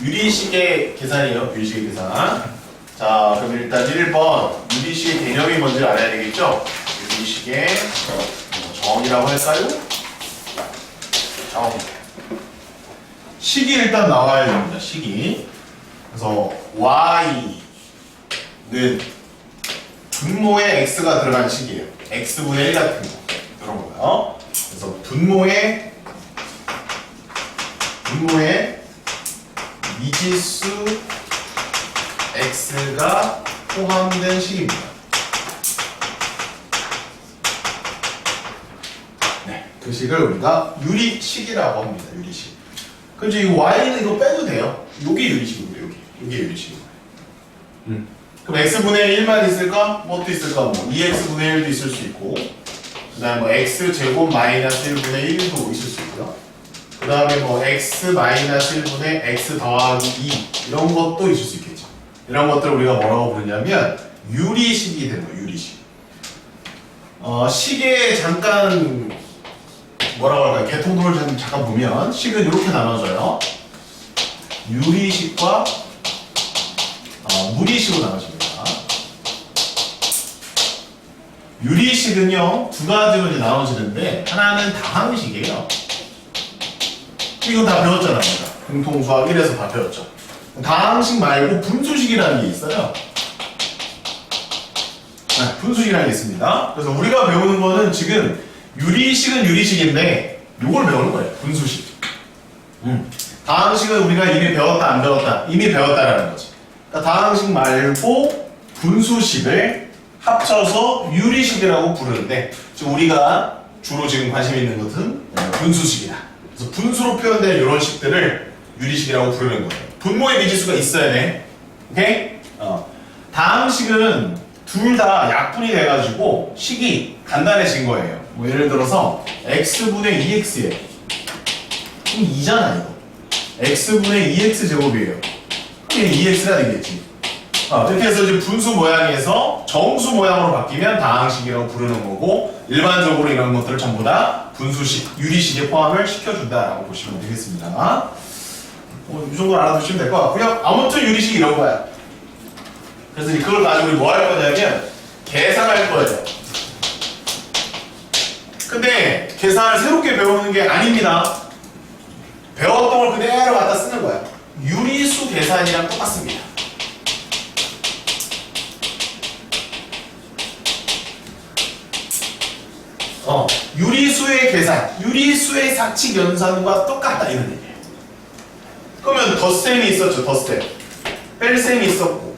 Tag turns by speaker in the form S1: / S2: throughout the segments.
S1: 유리식의 계산이에요. 유리식의 계산. 자, 그럼 일단 1번 유리식의 개념이 뭔지 알아야 되겠죠? 유리식의 정이라고 할까요? 정. 식이 일단 나와야 됩니다. 식이. 그래서 y는 분모에 x가 들어간 식이에요. x분의 1 같은 거. 이런 거요. 그래서 분모에 미지수 x가 포함된 식입니다. 네, 그 식을 우리가 유리식이라고 합니다. 유리식. 그럼 이제 이 y는 이거 빼도 돼요. 요게 유리식이고요. 요게 유리식이고요. 그럼 x분의 1만 있을까? 뭐또 있을까? 뭐 2x분의 1도 있을 수 있고, 그 다음에 뭐 x제곱 마이너스 1분의 1도 있을 수 있고요. 그 다음에 뭐 x 마이너스 1분의 x 더하기 2 이런 것도 있을 수 있겠죠. 이런 것들을 우리가 뭐라고 부르냐면 유리식이 되는 거예요. 유리식. 식에 잠깐 뭐라고 할까요? 개통도를 좀 잠깐 보면 식은 이렇게 나눠져요. 유리식과 무리식으로 나눠집니다. 유리식은요 두 가지로 이제 나눠지는데 하나는 다항식이에요. 이건 다 배웠잖아요. 공통수학 1에서 다 배웠죠. 다항식 말고 분수식이라는 게 있어요. 네, 분수식이라는 게 있습니다. 그래서 우리가 배우는 거는 지금 유리식은 유리식인데 요걸 배우는 거예요. 분수식. 다항식은 우리가 이미 배웠다 안 배웠다? 이미 배웠다라는 거지. 그러니까 다항식 말고 분수식을 합쳐서 유리식이라고 부르는데 지금 우리가 주로 지금 관심 있는 것은 분수식이다. 그래서 분수로 표현된 이런 식들을 유리식이라고 부르는 거예요. 분모의 미지수가 있어야 돼. 오케이? 다항식은 둘 다 약분이 돼가지고 식이 간단해진 거예요. 뭐 예를 들어서 x분의 2x예요. 그럼 2잖아 이거. x분의 2x 제곱이에요. 그게 2x가 되겠지. 이렇게 해서 이제 분수 모양에서 정수 모양으로 바뀌면 다항식이라고 부르는 거고, 일반적으로 이런 것들을 전부 다 분수식, 유리식에 포함을 시켜준다라고 보시면 되겠습니다. 이 정도 알아두시면 될 것 같고요. 아무튼 유리식 이런 거야. 그래서 이제 그걸 가지고 우리 뭐 할 거냐면 계산할 거예요. 근데 계산을 새롭게 배우는 게 아닙니다. 배웠던 걸 그대로 갖다 쓰는 거야. 유리수 계산이랑 똑같습니다. 유리수의 계산, 유리수의 사칙 연산과 똑같다 이런 얘기예요. 그러면 덧셈이 있었죠. 덧셈. 뺄셈이 있었고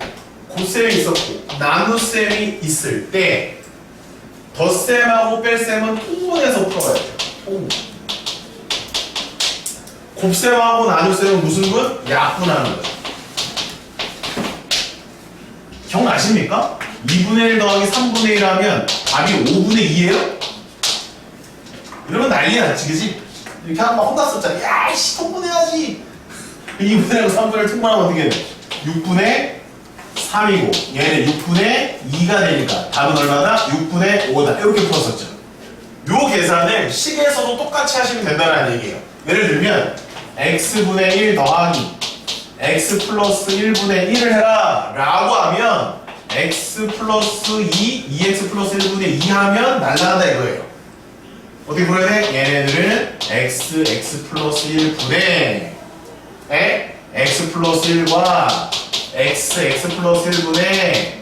S1: 곱셈이 있었고 나눗셈이 있을 때 덧셈하고 뺄셈은 통분해서 풀어야 돼요. 통분. 곱셈하고 나눗셈은 무슨 분? 약분하는 거예요. 기억나십니까? 2분의 1 더하기 3분의 1 하면 답이 5분의 2예요? 이러면 난리가 났지, 그지? 이렇게 하면 막 혼났었잖아. 야, 이씨, 통분해야지. 2분의 1하고 3분의 1 통분하면 어떻게 돼? 6분의 3이고, 얘는 6분의 2가 되니까 답은 얼마다? 6분의 5다. 이렇게 풀었었죠. 요 계산을 식에서도 똑같이 하시면 된다는 얘기예요. 예를 들면, x분의 1 더하기 x 플러스 1분의 1을 해라 라고 하면 x 플러스 2x 플러스 1분의 2 하면 날라간다 이거예요. 어떻게 풀어야 돼? 얘네들은 x 플러스 1분의 x 플러스 1과 x 플러스 1분의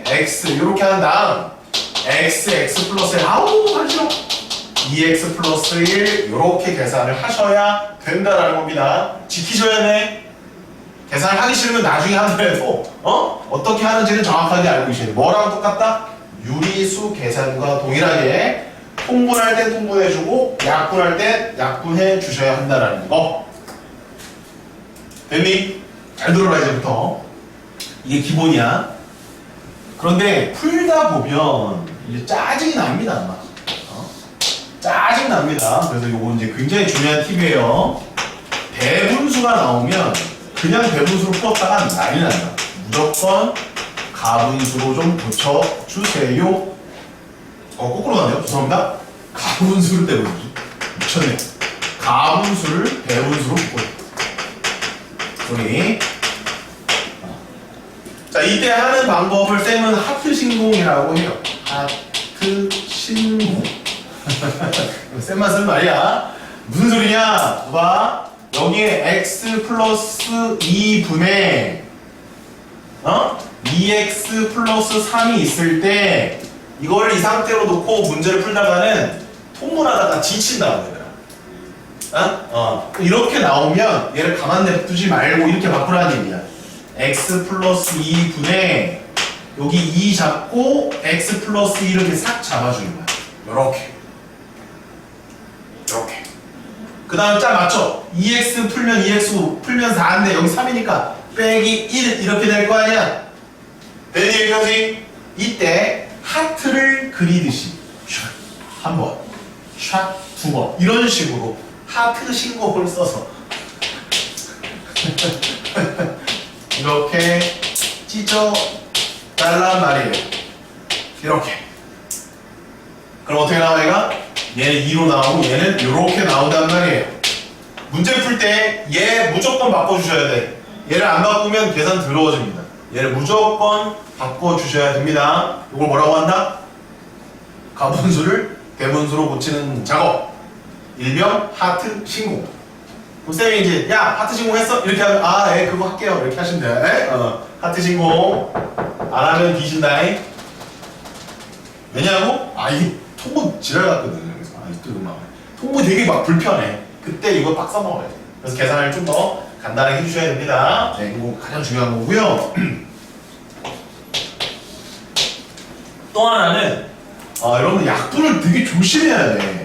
S1: x 이렇게 한 다음 x 플러스 1 아우 하기 싫어 2x 플러스 1 이렇게 계산을 하셔야 된다라는 겁니다. 지키셔야 돼. 계산을 하기 싫으면 나중에 하더라도 어떻게 하는지는 정확하게 알고 계셔야 돼. 뭐랑 똑같다? 유리수 계산과 동일하게 통분할 때 통분해주고 약분할 때 약분해 주셔야 한다라는 거. 됐니? 잘 들어라 이제부터. 이게 기본이야. 그런데 풀다 보면 이제 짜증이 납니다 아마. 짜증 납니다. 그래서 이거 이제 굉장히 중요한 팁이에요. 대분수가 나오면 그냥 대분수로 풀었다가 난리 난다. 무조건 가분수로 좀 고쳐주세요. 거꾸로 가네요. 죄송합니다. 가분수를 대분수. 미쳤네. 가분수를 대분수로 바꿔요. 우리. 자, 이때 하는 방법을 쌤은 하트 신공이라고 해요. 하트 신공. 쌤만 쓴 말이야. 무슨 소리냐? 봐봐. 여기에 x 플러스 2분의 2x 플러스 3이 있을 때 이거를 이 상태로 놓고 문제를 풀다가는 통문하다가 지친다고 얘들아. 이렇게 나오면 얘를 가만 냅두지 말고 이렇게 바꾸라는 얘기야. x 플러스 2분의 여기 2 잡고 x 플러스 2 이렇게 싹 잡아주는 거야. 요렇게 그 다음 짝 맞죠? 2x 풀면 2x 풀면 4인데 여기 3이니까 빼기 1 이렇게 될 거 아니야? 되니 얘기하지? 이때 하트를 그리듯이 한 번, 샷 두 번 이런 식으로 하트 신곡을 써서 이렇게 찢어 달란 말이에요. 이렇게. 그럼 어떻게 나와 얘가? 얘는 2로 나오고 얘는 이렇게 나온단 말이에요. 문제 풀 때 얘 무조건 바꿔주셔야 돼. 얘를 안 바꾸면 계산 더러워집니다. 얘를 무조건 바꿔주셔야 됩니다. 이걸 뭐라고 한다? 가분수를 대분수로 고치는 작업. 일명 하트 신공. 그럼 쌤이 이제 야 하트 신공 했어? 이렇게 하면 그거 할게요. 이렇게 하시면 돼. 하트 신공 안 하면 뒤진다. 왜냐고? 이게 통보 지랄 같거든. 그래서 또 막 통보 되게 막 불편해. 그때 이거 빡 써먹어야 돼. 그래서 계산을 좀 더 간단하게 해주셔야 됩니다. 네, 이거 가장 중요한 거고요. 또 하나는 여러분들 약분을 되게 조심해야 돼.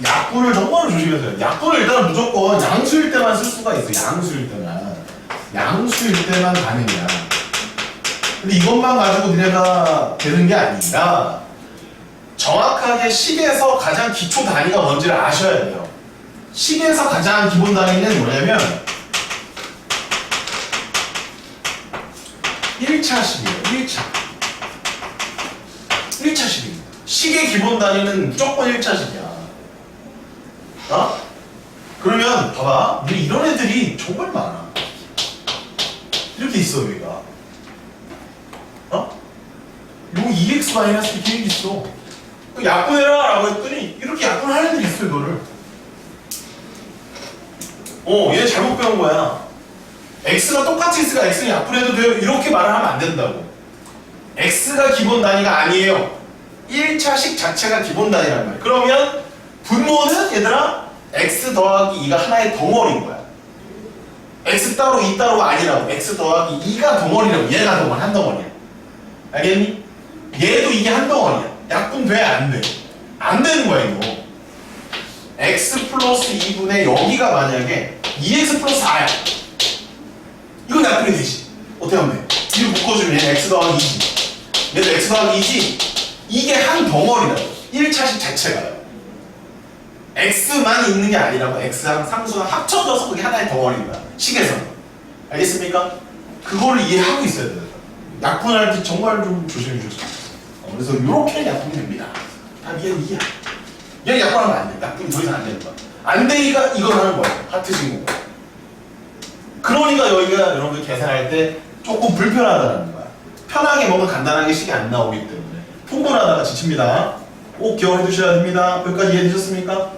S1: 약분을 정말로 조심해야 돼요. 약분을 일단 무조건 양수일 때만 쓸 수가 있어. 양수일 때만 가능이야. 근데 이것만 가지고 니네가 되는 게 아니라 정확하게 식에서 가장 기초 단위가 뭔지를 아셔야 돼요. 식에서 가장 기본 단위는 뭐냐면 1차식이에요. 1차식입니다. 식의 기본 단위는 무조건 1차식이야. 그러면 봐봐. 이런 애들이 정말 많아. 이렇게 있어 여기가. 여기 2x-1 계획 있어. 약분해라 라고 했더니 이렇게 약분하는 애들이 있어 이거를. 얘 잘못 배운 거야. x가 똑같이 있으니까 x는 약분해도 돼요. 이렇게 말을 하면 안 된다고. x가 기본 단위가 아니에요. 1차식 자체가 기본 단위란 말이야. 그러면 분모는 얘들아 x 더하기 2가 하나의 덩어리인 거야. x 따로 2 따로가 아니라고. x 더하기 2가 덩어리라고. 얘가 덩어리 한 덩어리야. 알겠니? 얘도 이게 한 덩어리야. 약분 돼? 안 돼? 안 되는 거야 이거. x 플러스 2분의 여기가 만약에 2x 플러스 4야. 이건 약분이 되지. 어떻게 하면 돼? 뒤로 묶어주면 얘는 x 더하기 2지. 얘도 x 더하기 2지. 이게 한 덩어리라고. 1차식 자체가요. x만 있는 게 아니라고. x랑 상수가 합쳐져서 그게 하나의 덩어리인 거야. 식에서는. 알겠습니까? 그거를 이해하고 있어야 돼요. 약분할 때 정말 좀 조심해 주세요. 그래서 이렇게 약분이 됩니다. 얘는 이게 얘 약분하면 안 돼. 약분이 더 이상 안 되는 거야. 안 되니까 이걸 하는 거야. 하트 신공. 그러니까 여기가 여러분들 계산할 때 조금 불편하다는 거야. 편하게 먹으면 간단하게 식이 안 나오기 때문에 통분하다가 지칩니다. 꼭 기억해 두셔야 됩니다. 여기까지 이해되셨습니까?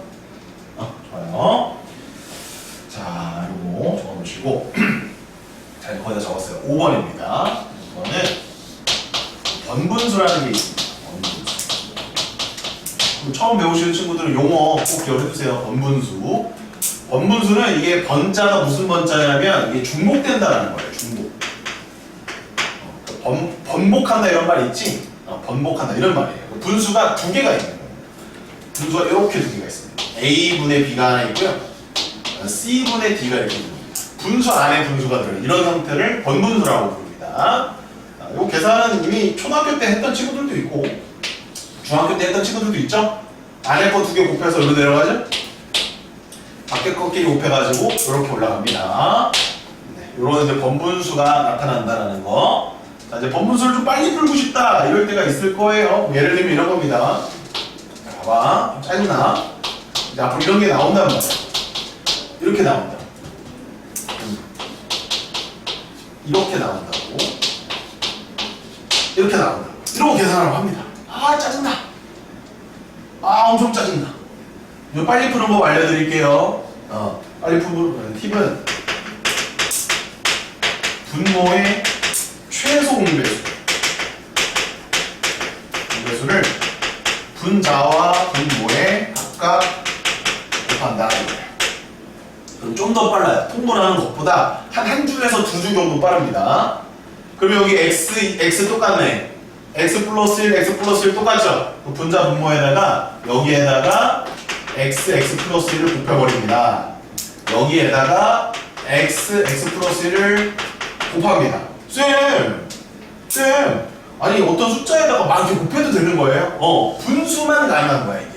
S1: 좋아요. 자, 요거 적어놓으시고 자, 거기다 적었어요. 5번입니다. 이거는 번분수라는 게 있습니다. 처음 배우시는 친구들은 용어 꼭 기억해 두세요. 번분수. 번분수는 이게 번자가 무슨 번자냐면 이게 중복된다라는 거예요. 중복. 번복한다 이런 말 있지? 번복한다 이런 말이에요. 분수가 두 개가 있는 거예요. 분수가 이렇게 두 개가 있습니다. A분의 B가 하나 있고요. C분의 D가 이렇게 있습니다. 분수 안에 분수가 들어요. 이런 형태를 번분수라고 부릅니다. 이 계산은 이미 초등학교 때 했던 친구들도 있고 중학교 때 했던 친구들도 있죠? 안에 거 두 개 곱해서 여기로 내려가죠? 밖에 거끼리 곱해가지고 이렇게 올라갑니다. 네, 이런 이제 번분수가 나타난다는 거. 자, 이제 번분수를 좀 빨리 풀고 싶다 이럴 때가 있을 거예요. 예를 들면 이런 겁니다. 자, 봐봐, 좀 짧나? 이제 앞으로 이런 게 나온단 말이야. 이렇게 나온다. 이렇게 나온다고. 이렇게 나온다고. 이러고 계산하라고 합니다. 아, 짜증나. 아, 엄청 짜증나. 이거 빨리 푸는 법 알려드릴게요. 빨리 푸는 팁은 분모의 최소 공배수. 공배수를 분자와 분모에 각각 곱한다. 그럼 좀 더 빨라요. 통분하는 것보다 한 줄에서 두 줄 정도 빠릅니다. 그럼 여기 x 똑같네. x 플러스 1, x 플러스 1 똑같죠? 그 분자 분모에다가 여기에다가 x 플러스 1을 곱해버립니다. 여기에다가 x 플러스 1을 곱합니다. 쌤! 아니 어떤 숫자에다가 막 이렇게 곱해도 되는 거예요? 분수만 가능한 거야 이게.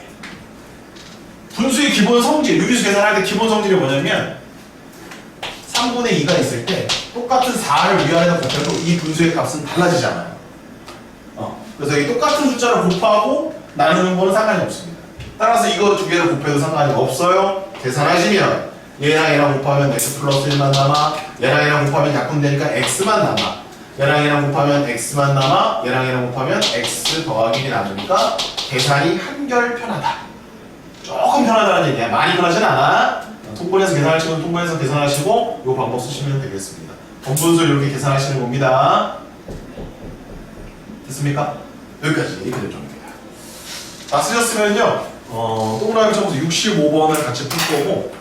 S1: 분수의 기본 성질, 유리수 계산할 때 기본 성질이 뭐냐면 3분의 2가 있을 때 똑같은 4를 위아래다 곱해도 이 분수의 값은 달라지잖아요. 그래서 이 똑같은 숫자를 곱하고 나누는 거는 상관이 없습니다. 따라서 이거 두 개를 곱해도 상관이 없어요. 계산하시면 얘랑 곱하면 x 플러스 1만 남아, 얘랑 곱하면 약분되니까 x만 남아, 얘랑 곱하면 x만 남아, 얘랑 곱하면 x 더하기 1이 남으니까 계산이 한결 편하다. 조금 편하다는 얘기야. 많이 편하진 않아. 통분해서 계산하시면 통분해서 계산하시고 이 방법 쓰시면 되겠습니다. 분수 이렇게 계산하시는 겁니다. 됐습니까? 여기까지 이렇게 될 정도입니다. 다 쓰셨으면요 동그라미 쳐서 65번을 같이 풀 거고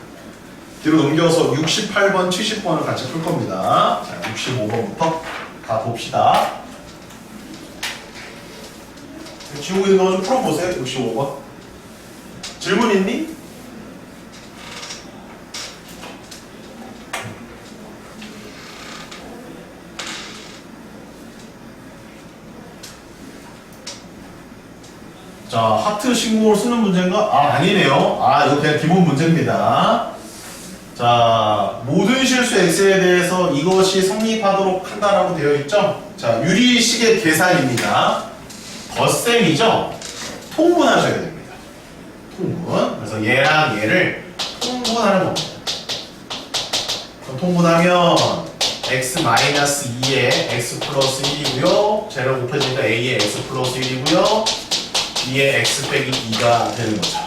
S1: 뒤로 넘겨서 68번, 70번을 같이 풀 겁니다. 자, 65번부터 가 봅시다. 지우고 있는 거 좀 풀어보세요. 65번. 질문 있니? 자, 하트 신공을 쓰는 문제인가? 아니네요. 이거 그냥 기본 문제입니다. 자, 모든 실수 x에 대해서 이것이 성립하도록 한다라고 되어 있죠? 자, 유리식의 계산입니다. 덧셈이죠? 통분하셔야 됩니다. 통분. 그래서 얘랑 얘를 통분하는 겁니다. 그럼 통분하면 x-2에 x 플러스 1이고요. 쟤를 곱해주니까 a에 x 플러스 1이고요. b에 x 빼기 2가 되는 거죠.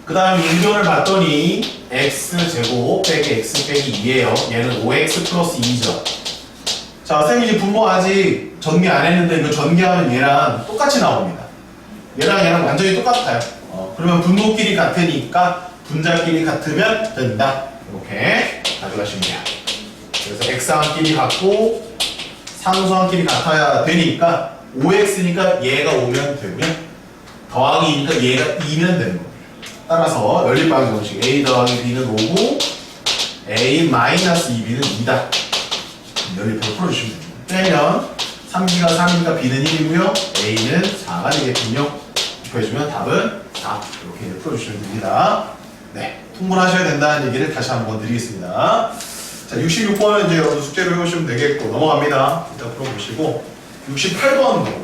S1: 그 다음 인변을 봤더니 x제곱 빼기 x 빼기 2예요. 얘는 5x 플러스 2죠. 자, 선생님 이제 분모 아직 전개 안 했는데 이거 전개하면 얘랑 똑같이 나옵니다. 얘랑 완전히 똑같아요. 그러면 분모끼리 같으니까 분자끼리 같으면 된다. 이렇게 가져가시면 돼요. 그래서 x항끼리 같고 상수항끼리 같아야 되니까 5x니까 얘가 5면 되고요. 더하기니까 얘가 2면 되는 거예요. 따라서 연립방정 공식 a 더하기 b는 5고 a 마이너스 2b는 2다. 연립해서 풀어주시면 됩니다. 빼면 3b가 3이니까 b는 1이고요. a는 4가 되겠군요. 곱해주면 답은 4. 이렇게 풀어주시면 됩니다. 네, 통분하셔야 된다는 얘기를 다시 한번 드리겠습니다. 자, 66번은 이제 여러분 숙제로 해보시면 되겠고 넘어갑니다. 일단 풀어보시고 68번으로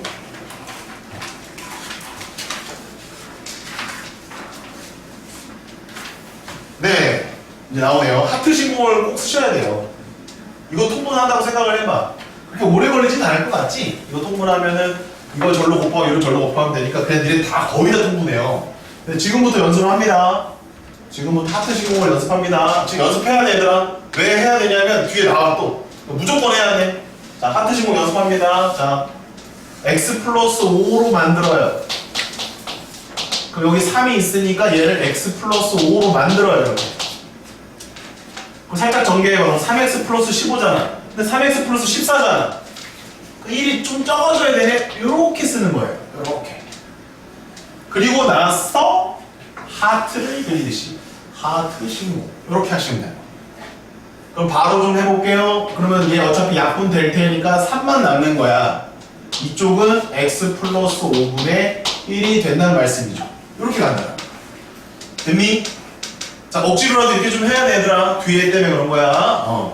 S1: 네, 이제 나오네요. 하트 신공을 꼭 쓰셔야 돼요. 이거 통분한다고 생각을 해봐. 그렇게 오래 걸리진 않을 것 같지? 이거 통분하면은 이거 절로 곱하고 이거 절로 곱하면 되니까 그냥 니네 다 거의 다 통분해요. 근데 지금부터 연습을 합니다. 지금부터 하트 신공을 연습합니다. 지금 연습해야 돼, 얘들아. 왜 해야 되냐면 뒤에 나와 또. 무조건 해야 돼. 자, 하트 신공 연습합니다. 자, x 플러스 5로 만들어요. 그럼 여기 3이 있으니까 얘를 x 플러스 5로 만들어요. 이렇게. 그럼 살짝 전개해봐. 3x 플러스 15잖아. 근데 3x 플러스 14잖아. 1이 좀 적어져야 되네. 이렇게 쓰는 거예요. 이렇게. 그리고 나서 하트를 그리듯이 하트 신공 이렇게 하시면 돼요. 그럼 바로 좀 해볼게요. 그러면 얘 어차피 약분 될 테니까 3만 남는 거야. 이쪽은 x 플러스 5분의 1이 된다는 말씀이죠. 이렇게 간다. 됐니? 자, 억지로라도 이렇게 좀 해야 돼, 얘들아. 뒤에 때문에 그런 거야.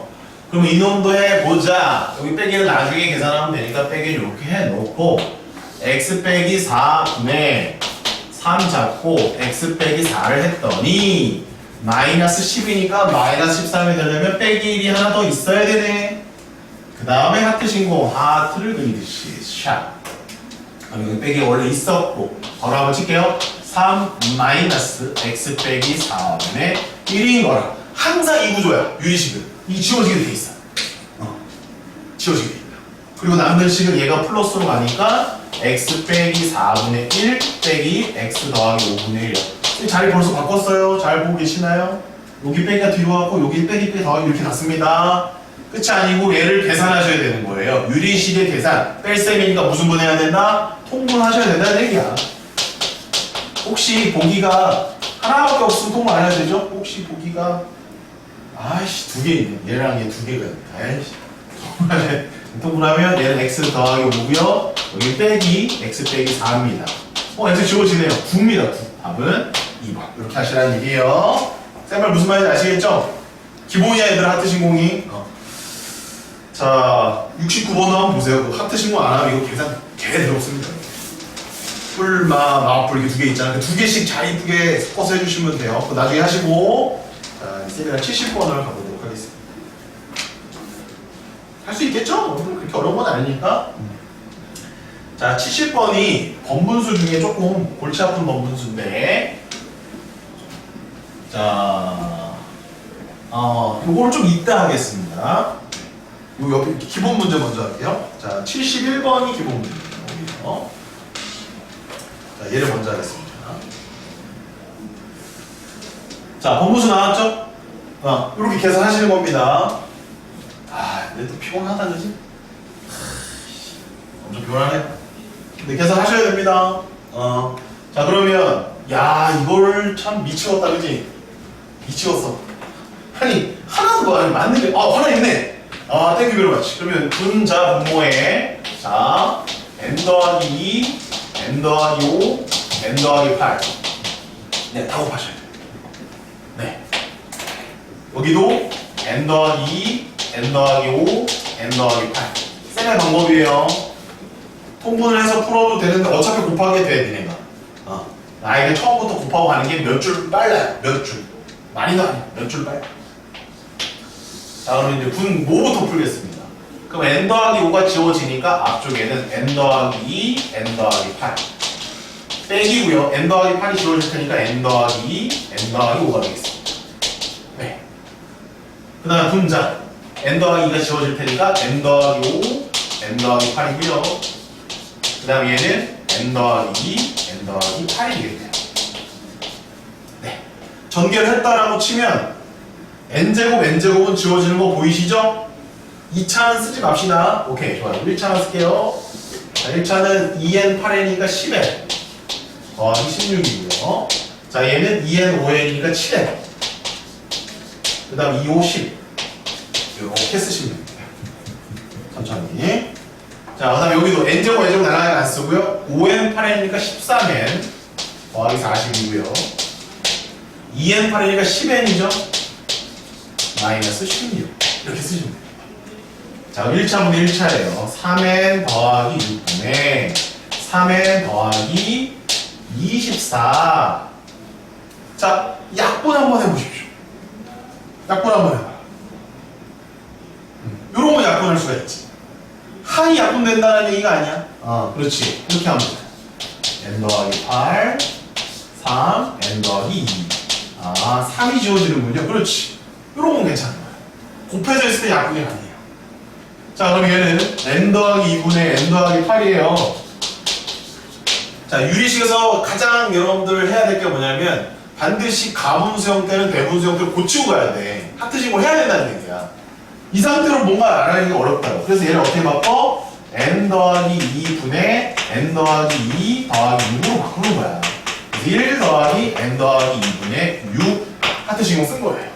S1: 그럼 이놈도 해보자. 여기 빼기는 나중에 계산하면 되니까 빼기를 이렇게 해놓고 x 빼기 4분의 3 잡고 x 빼기 4를 했더니 마이너스 10이니까 마이너스 13이 되려면 빼기 1이 하나 더 있어야 되네. 그 다음에 하트 신공, 하트를 그리듯이 샵. 그럼 여기 빼기 원래 있었고 바로 한번 칠게요. 3 마이너스 x 빼기 4분의 1인 거라. 항상 이 구조야. 유리식은 이 지워지게 돼 있어. 지워지게 돼 있다. 그리고 남는 식은 얘가 플러스로 가니까 x 빼기 4분의 1 빼기 x 더하기 5분의 1. 자리 벌써 바꿨어요. 잘 보고 계시나요? 여기 빼기가 뒤로 가고 여기 빼기 더하기 이렇게 났습니다. 끝이 아니고 얘를 계산하셔야 되는 거예요. 유리식의 계산. 뺄셈이니까 무슨 분해야 된다? 통분하셔야 된다는 얘기야. 혹시 보기가 하나밖에 없으면 통분 안 해야 되죠? 혹시 보기가 아이씨 2개 있네. 얘랑 얘 2개가 있네. 아이씨 통분하면 얘는 x 더하기 5고요. 여기 빼기 x 빼기 4입니다. x 지워지네요. 9입니다. 9. 답은 2번. 이렇게 하시라는 얘기예요. 쌤말 무슨 말인지 아시겠죠? 기본이야 얘들 하트 신공이. 자 69번도 한번 보세요. 그 하트 신공 안 하면 이거 계산 개들 없습니다. 뿔마 마풀 이렇게 2개 있잖아요. 2개씩 잘 이쁘게 섞어서 해주시면 돼요. 나중에 하시고 자 쌤이랑 70번을 가보도록 하겠습니다. 할 수 있겠죠? 그렇게 어려운 건 아니니까. 자 70번이 번분수 중에 조금 골치 아픈 번분수인데 자 요거를 좀 이따 하겠습니다. 요 옆에 기본 문제 먼저 할게요. 자 71번이 기본 문제입니다. 자 얘를 먼저 하겠습니다. 자 번분수 나왔죠? 이렇게 계산하시는 겁니다. 근데 또 피곤하다 그지? 엄청 피곤하네. 근데 계산하셔야 됩니다. 자 그러면 야 이걸 참 미치겠다 그지? 미치겠어. 아니 하나도 아니 맞는 게 하나 있네. 땡큐 베리 마치. 그러면 분자 분모에 자 n 더하기 2 n 더하기 5 n 더하기 8 네 다 곱하셔야 돼요. 네 여기도 n 더하기 2 n 더하기 5 n 더하기 8 쌤의 방법이에요. 통분을 해서 풀어도 되는데 어차피 곱하게 돼 니네가. 나에게 처음부터 곱하고 가는 게 몇 줄 빨라요. 몇 줄. 많이도 아니야. 몇 줄 빨라. 자 그럼 이제 분모부터 풀겠습니다. 그럼 n 더하기 5가 지워지니까 앞쪽에는 n 더하기 2 n 더하기 8 빼기고요. n 더하기 8이 지워질 테니까 n 더하기 2 n 더하기 5가 되겠습니다. 네. 그 다음에 분자 n 더하기 2가 지워질 테니까 n 더하기 5 n 더하기 8이고요. 그 다음에 얘는 n 더하기 2 n 더하기 8이 되겠네요. 네. 전개를 했다라고 치면 n제곱 n제곱은 지워지는 거 보이시죠? 2차는 쓰지 맙시다. 오케이 좋아요. 1차만 쓸게요. 자 1차는 2n 8n이니까 10n 더하기 16이고요. 자 얘는 2n 5n이니까 7n 그 다음 2, 5, 10 이렇게 쓰시면 됩니다. 천천히. 자 그 다음에 여기도 n제곱 n제곱 나란하게 안 쓰고요. 5n 8n이니까 13n 더하기 40이고요. 2n 8n이니까 10n이죠. 마이너스 16 이렇게 쓰시면 됩니다. 자 1차분의 1차예요. 3n 더하기 6분의 3n 더하기 24. 자 약분 한번 해보십시오. 약분 한번 해봐. 요런 거 약분할 수가 있지. 한이 약분된다는 얘기가 아니야. 그렇지. 이렇게 하면 돼. n 더하기 8 3 n 더하기 2 3이 지워지는군요. 그렇지. 이런 건 괜찮은 거야. 곱해져 있을 때 약분이 아니에요. 자, 그럼 얘는 n 더하기 2분의 n 더하기 8이에요. 자, 유리식에서 가장 여러분들 해야 될 게 뭐냐면 반드시 가분수 형태는 대분수 형태를 고치고 가야 돼. 하트식으로 해야 된다는 얘기야. 이 상태로 뭔가 알아내기 어렵다고. 그래서 얘를 어떻게 바꿔? n 더하기 2분의 n 더하기 2 더하기 6으로 바꾸는 거야. 그래서 1 더하기 n 더하기 2분의 6 하트식으로 쓴 거예요.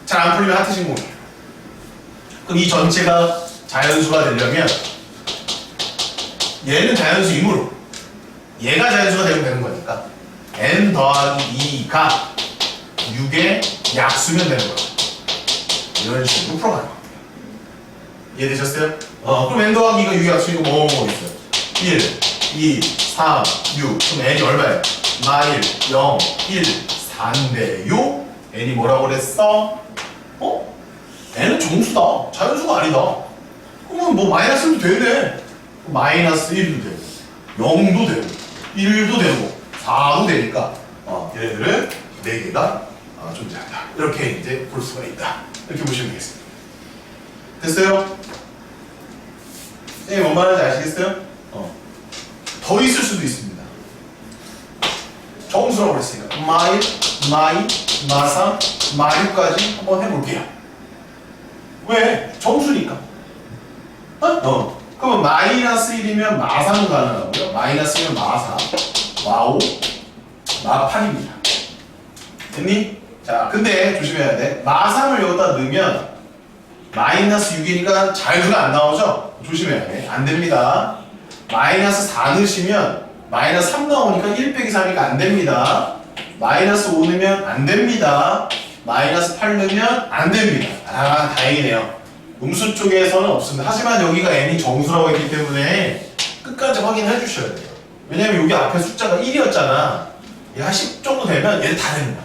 S1: 잘 안 풀리면 하트식공이에요. 그럼 이 전체가 자연수가 되려면 얘는 자연수이므로 얘가 자연수가 되면 되는 거니까 n 더하기 2가 6의 약수면 되는 거예요. 이런 식으로 풀어가는 겁니다. 이해되셨어요? 그럼 n 더하기 2가 6의 약수니까 뭐 있어요? 1, 2, 3, 6 그럼 n이 얼마예요? 마 1, 0, 1, 4인데요? n이 뭐라고 그랬어? n은 정수다. 자연수가 아니다. 그러면 뭐 마이너스 1도 되네. 마이너스 1도 되고 0도 되고 1도 되고 4도 되니까 얘네들은 4개가 존재한다. 이렇게 이제 볼 수가 있다. 이렇게 보시면 되겠습니다. 됐어요? 선생님 뭔 말인지 아시겠어요? 더 있을 수도 있습니다. 정수라고 그랬으니까 마일, 마이, 마삼, 마유까지 한번 해볼게요. 왜? 정수니까. 그러면 마이너스 1이면 마3 가능하고요. 마이너스 1이면 마4, 마5, 마8입니다. 됐니? 자, 근데 조심해야 돼. 마3을 여기다 넣으면 마이너스 6이니까 자유수가 안 나오죠? 조심해야 돼. 안 됩니다. 마이너스 4 넣으시면 마이너스 3 나오니까 1 빼기 3이니까 안 됩니다. 마이너스 5 넣으면 안 됩니다. 마이너스 8 넣으면 안 됩니다. 아, 다행이네요. 음수 쪽에서는 없습니다. 하지만 여기가 n이 정수라고 했기 때문에 끝까지 확인해 주셔야 돼요. 왜냐면 여기 앞에 숫자가 1이었잖아. 얘가 10 정도 되면 얘는 다 됩니다.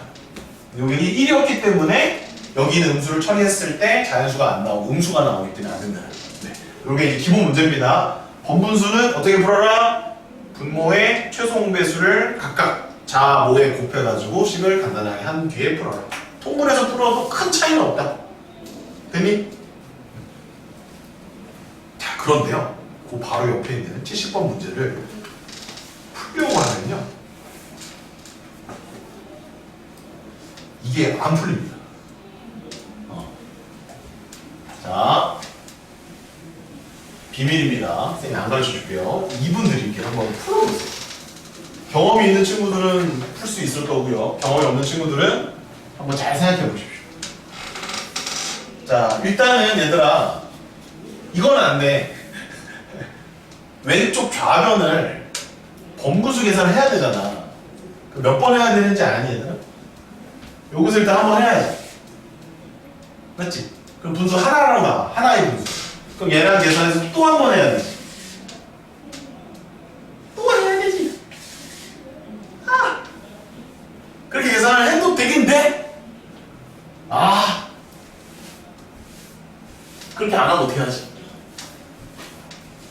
S1: 여기는 1이었기 때문에 여기는 음수를 처리했을 때 자연수가 안 나오고 음수가 나오기 때문에 안 된다는 거예요. 이게 이제 기본 문제입니다. 번분수는 어떻게 풀어라? 분모의 최소 공배수를 각각 자모에 곱해가지고 식을 간단하게 한 뒤에 풀어라. 통분해서 풀어도 큰 차이는 없다. 됐니? 자, 그런데요. 그 바로 옆에 있는 70번 문제를 풀려고 하면요. 이게 안 풀립니다. 자, 비밀입니다. 선생님이 안 가르쳐 줄게요. 2분 드릴게요. 한번 풀어보세요. 경험이 있는 친구들은 풀 수 있을 거고요. 경험이 없는 친구들은 한번 잘 생각해 보십시오. 자, 일단은 얘들아, 이건 안 돼. 왼쪽 좌변을 번분수 계산을 해야 되잖아. 몇 번 해야 되는지 아니, 얘들아? 요것을 일단 한번 해야 돼. 맞지? 그럼 분수 하나로 나와. 하나의 분수. 그럼 얘랑 계산해서 또 한 번 해야 되지. 또 해야 되지. 그렇게 계산을 해도 되긴 돼. 그렇게 안 하면 어떻게 하지?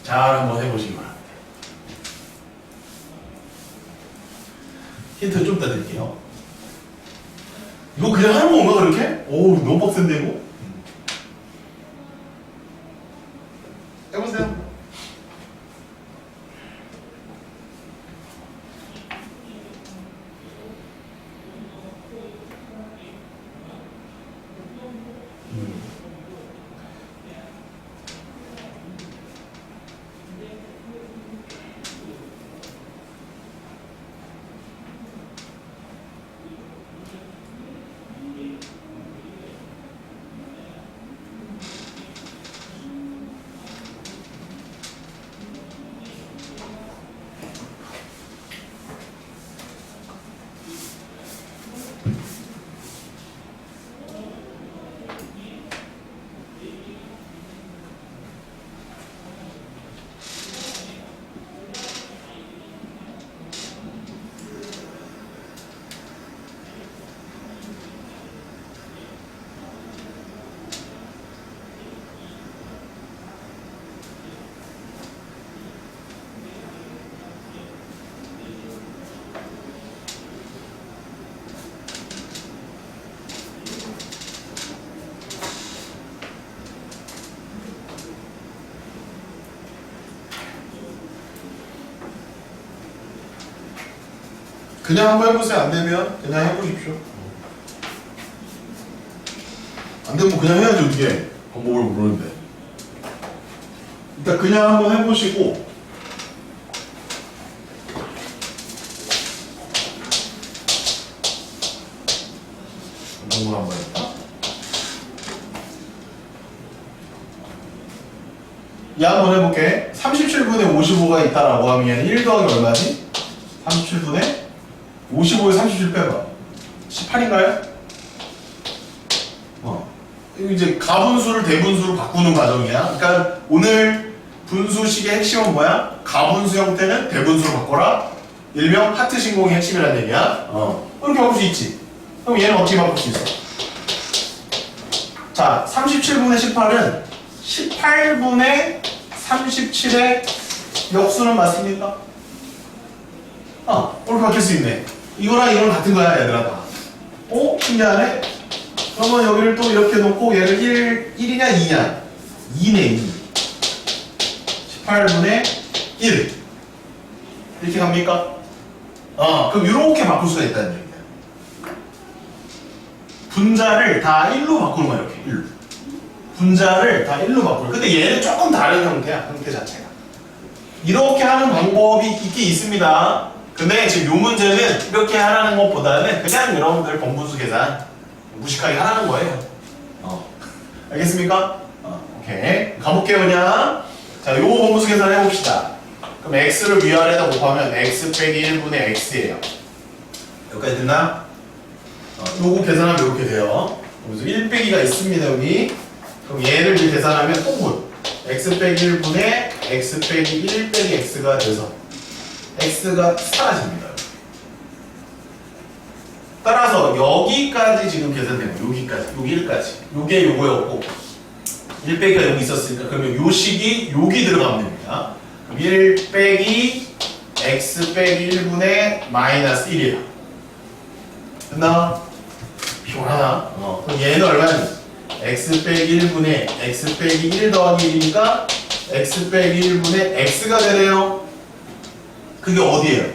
S1: 잘 한번 해보시기 바랍니다. 힌트 좀 더 드릴게요. 이거 그냥 하는 건가 그렇게? 오우, 너무 빡센데 이거? 해보세요. 그냥 한번 해보세요. 안 되면 그냥 해보십시오. 안 되면 그냥 해야지 어떻게 방법을 모르는데. 일단 그냥 한번 해보시고 방법을 한번 해볼까? 이 한번 해볼게. 37분의 55가 있다라고 하면 얘는 1 더하기 얼마지? 37분의 55에 37 빼봐. 18인가요? 이거 이제 가분수를 대분수로 바꾸는 과정이야. 그러니까 오늘 분수식의 핵심은 뭐야? 가분수 형태는 대분수로 바꿔라. 일명 하트 신공의 핵심이라는 얘기야. 이렇게 바꿀 수 있지. 그럼 얘는 어떻게 바꿀 수 있어? 자, 37분의 18은 18분의 37의 역수는 맞습니까? 이렇게 바뀔 수 있네. 이거랑 이거랑 같은 거야, 얘들아. 다. 신기하네? 그러면 여기를 또 이렇게 놓고 얘를 1이냐 2냐? 2네, 2. 18분의 1. 이렇게 갑니까? 그럼 이렇게 바꿀 수가 있다는 얘기야. 분자를 다 1로 바꾸는 거야, 이렇게. 1로. 분자를 다 1로 바꾸는 거야. 근데 얘는 조금 다른 형태야, 형태 자체가. 이렇게 하는 방법이 있긴 있습니다. 근데 지금 요 문제는 이렇게 하라는 것보다는 그냥 여러분들 번분수 계산 무식하게 하라는 거예요. 알겠습니까? 오케이. 가볼게요, 그냥. 자, 요거 번분수 계산 해봅시다. 그럼 x를 위아래에다 곱하면 x 빼기 1분의 x예요. 여기까지 됐나? 요거 계산하면 이렇게 돼요. 그래서 1 빼기가 있습니다, 여기. 그럼 얘를 이제 계산하면 통분. x 빼기 1분의 x 빼기 1 빼기 x가 돼서 x가 사라집니다. 따라서 여기까지 지금 계산되는 거예요. 여기까지, 여기 1까지. 요게 요거였고 1 빼기가 여기 있었으니까 그러면 요 식이 여기 들어가면 됩니다. 그럼 1 빼기 x 빼기 1분의 마이너스 1이에요. 됐나? 피곤하나? 그럼 얘는 얼마냐? x 빼기 1분의 x 빼기 1 더하기 1이니까 x 빼기 1분의 x가 되네요. 그게 어디예요?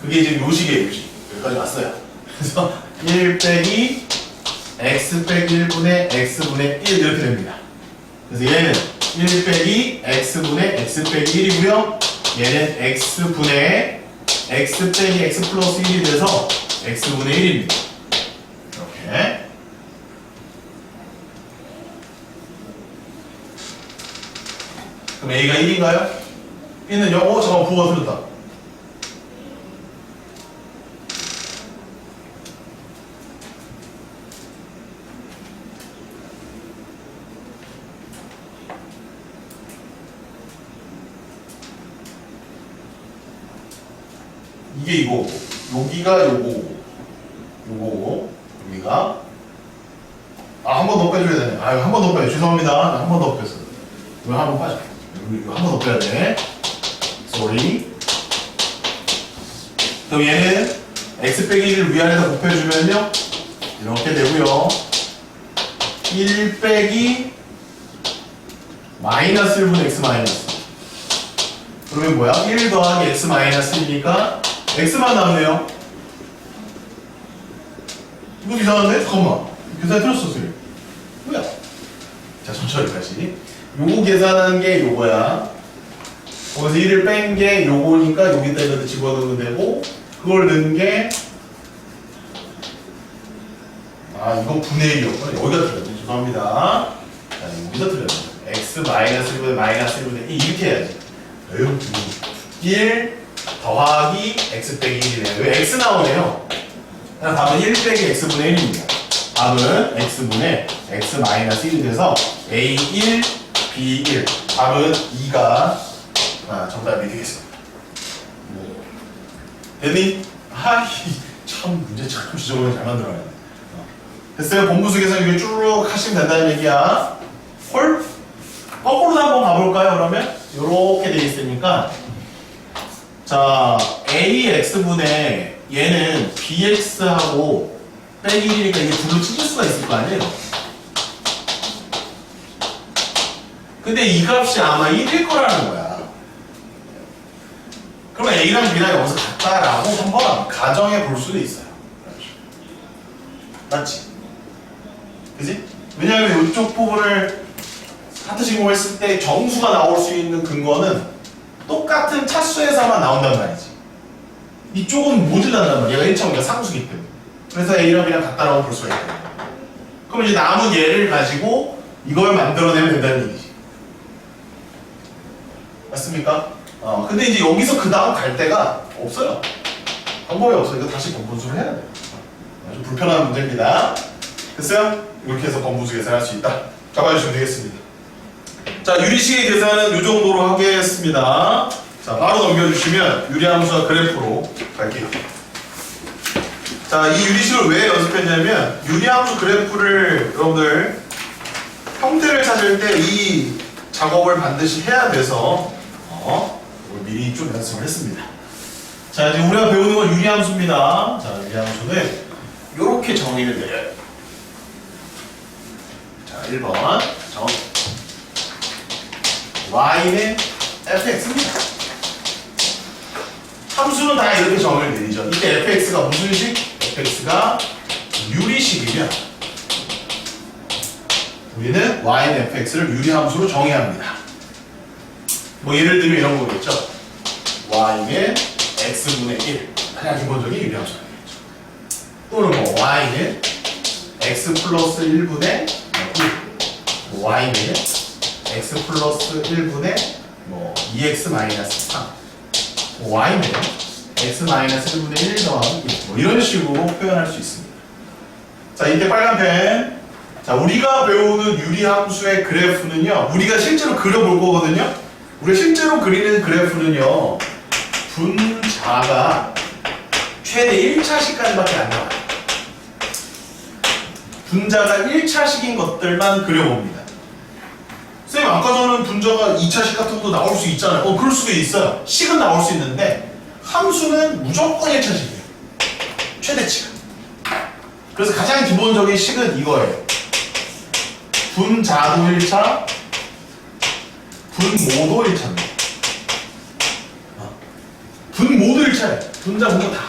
S1: 그게 이제 요식이에요, 요식. 여기까지 왔어요. 그래서 1 빼기 x 빼기 1분의 x분의 1 이렇게 됩니다. 그래서 얘는 1 빼기 x분의 x 빼기 1이고요. 얘는 x분의 x 빼기 x 플러스 1이 돼서 x분의 1입니다. 이렇게. 그럼 a가 1인가요? b는요? 잠깐만, 부호가 틀렸다. 이게 이거고, 여기가 요거고, 요거고, 여기가. 한 번 더 빼줘야 되네. 한 번 더 빼요. 죄송합니다. 한 번 더 뺐어요. 이거 한 번 빠져. 이거 한 번 더 빼야 돼. Sorry. 그럼 얘는 x 빼기 1을 위아래에다 곱해주면요. 이렇게 되고요. 1 빼기 마이너스 1분의 x 마이너스. 그러면 뭐야? 1 더하기 x 마이너스 1이니까 x만 남네요. 이거 이상한데? 잠깐만. 계산 틀렸었어요. 뭐야? 자, 천천히 다시. 요거 계산한 게 요거야. 거기서 1을 뺀 게 요거니까 여기다 이렇게 집어넣으면 되고, 그걸 넣은 게 이건 분의 1이었구나. 여기가 틀렸네. 죄송합니다. 자, 여기서 틀렸네. x 마이너스 1분의 마이너스 1분의 2 이렇게 해야지. 1 더하기 x 빼기 1이네요. 왜 x 나오네요? 답은 1 빼기 x분의 1입니다. 답은 x분의 x 마이너스 1이 돼서 a1, b1. 답은 2가 정답이 되겠습니다. 됐니? 참 문제 참 지저분하게 잘 만들어야 돼. 됐어요? 본부수 계산 이렇게 쭈르륵 하시면 된다는 얘기야. 헐? 거꾸로도 한번 가볼까요, 그러면? 요렇게 돼 있으니까. 자, ax분의 얘는 bx하고 빼기 1이니까 이게 둘로 찢을 수가 있을 거 아니에요? 근데 이 값이 아마 1일 거라는 거야. 그러면 a랑 b랑 여기서 같다라고 한번 가정해 볼 수도 있어요. 맞지? 그지? 왜냐하면 이쪽 부분을 하트 신공했을 때 정수가 나올 수 있는 근거는 똑같은 차수에서만 나온단 말이지. 이쪽은 모질란단 말이야. 얘가 1차원이가 상수기 때문에. 그래서 A랑 B랑 같다라고 볼 수가 있다. 그럼 이제 남은 얘를 가지고 이걸 만들어내면 된다는 얘기지. 맞습니까? 근데 이제 여기서 그 다음 갈 데가 없어요. 방법이 없어. 이거 다시 번분수를 해야 돼. 아주 불편한 문제입니다. 됐어요? 이렇게 해서 번분수 계산할 수 있다. 잡아주시면 되겠습니다. 자, 유리식의 계산은 이 정도로 하겠습니다. 자, 바로 넘겨주시면 유리함수와 그래프로 갈게요. 자, 이 유리식을 왜 연습했냐면 유리함수 그래프를 여러분들 형태를 찾을 때 이 작업을 반드시 해야 돼서 이걸 미리 좀 연습을 했습니다. 자, 이제 우리가 배우는 건 유리함수입니다. 자, 유리함수는 이렇게 정의를 내려요. 자, 1번 정 y는 fx입니다. 함수는 다 이렇게 정의를 내리죠. 이때 fx가 무슨 식? fx가 유리식이면 우리는 y는 fx를 유리함수로 정의합니다. 뭐 예를 들면 이런 거겠죠. y는 x분의 1 가장 기본적인 유리함수가 되겠죠. 또는 뭐 y는 x 플러스 1분의 2 y는 x 플러스 1분의 뭐 2x 마이너스 3 y는 x 마이너스 1분의 1 더하기 1 뭐 이런 식으로 표현할 수 있습니다. 자, 이때 빨간 펜. 자, 우리가 배우는 유리함수의 그래프는요, 우리가 실제로 그려볼 거거든요. 우리가 실제로 그리는 그래프는요, 분자가 최대 1차식까지밖에 안 나와요. 분자가 1차식인 것들만 그려봅니다. 선생님, 아까 전에 분자가 2차식 같은 것도 나올 수 있잖아요. 그럴 수도 있어요. 식은 나올 수 있는데 함수는 무조건 1차식이에요. 최대치가. 그래서 가장 기본적인 식은 이거예요. 분자도 1차, 분모도 1차입니다. 분모도 1차예요. 분자 분모 다.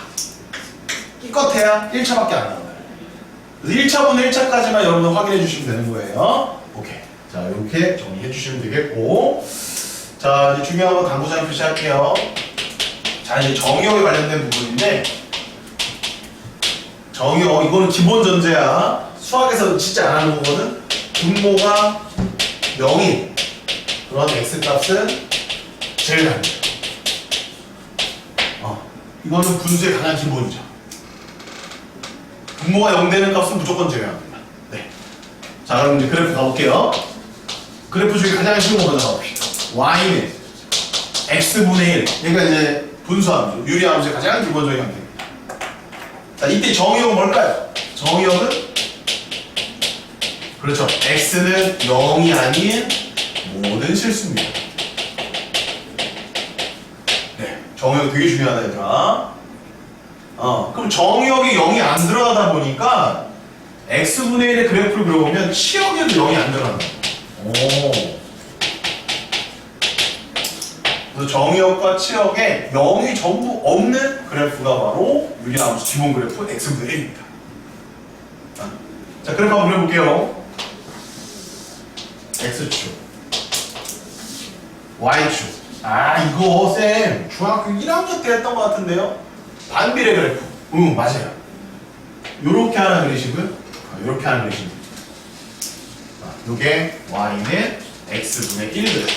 S1: 끼껏해야 1차밖에 안 나와요. 그래서 1차분의 1차까지만 여러분 확인해 주시면 되는 거예요. 오케이. 자, 이렇게 정리해 주시면 되겠고. 자, 이제 중요한 거 당구장 표시할게요. 자, 이제 정의역에 관련된 부분인데, 정의역, 이거는 기본 전제야. 수학에서 진짜 안 하는 거는 분모가 0인 그런 x값은 제일 합니다. 이거는 분수의 가장 기본이죠. 분모가 0 되는 값은 무조건 제외합니다. 네. 자, 그럼 이제 그래프 가볼게요. 그래프 중에 가장 쉬운 거 먼저 가봅시다. y는 x분의 1. 그러니까 이제 분수함수, 유리함수의 가장 기본적인 형태입니다. 자, 이때 정의역은 뭘까요? 정의역은 그렇죠. x는 0이 아닌 모든 실수입니다. 네, 정의역 되게 중요하다 얘들아. 그럼 정의역이 0이 안 들어가다 보니까 x분의 1의 그래프를 그려보면 치역에도 0이 안 들어간다. 그래서 정의역과 치역에 0이 전부 없는 그래프가 바로 유리함수 기본 그래프 x분의 1입니다. 자, 그래프 한번 그려볼게요. x축, y축. 이거 쌤 중학교 1학년 때 했던 것 같은데요. 반비례 그래프. 맞아요. 요렇게 하나 그리시고요. 요렇게 하나 그리시면 됩니다. 요게 y는 x분의 1 그래프.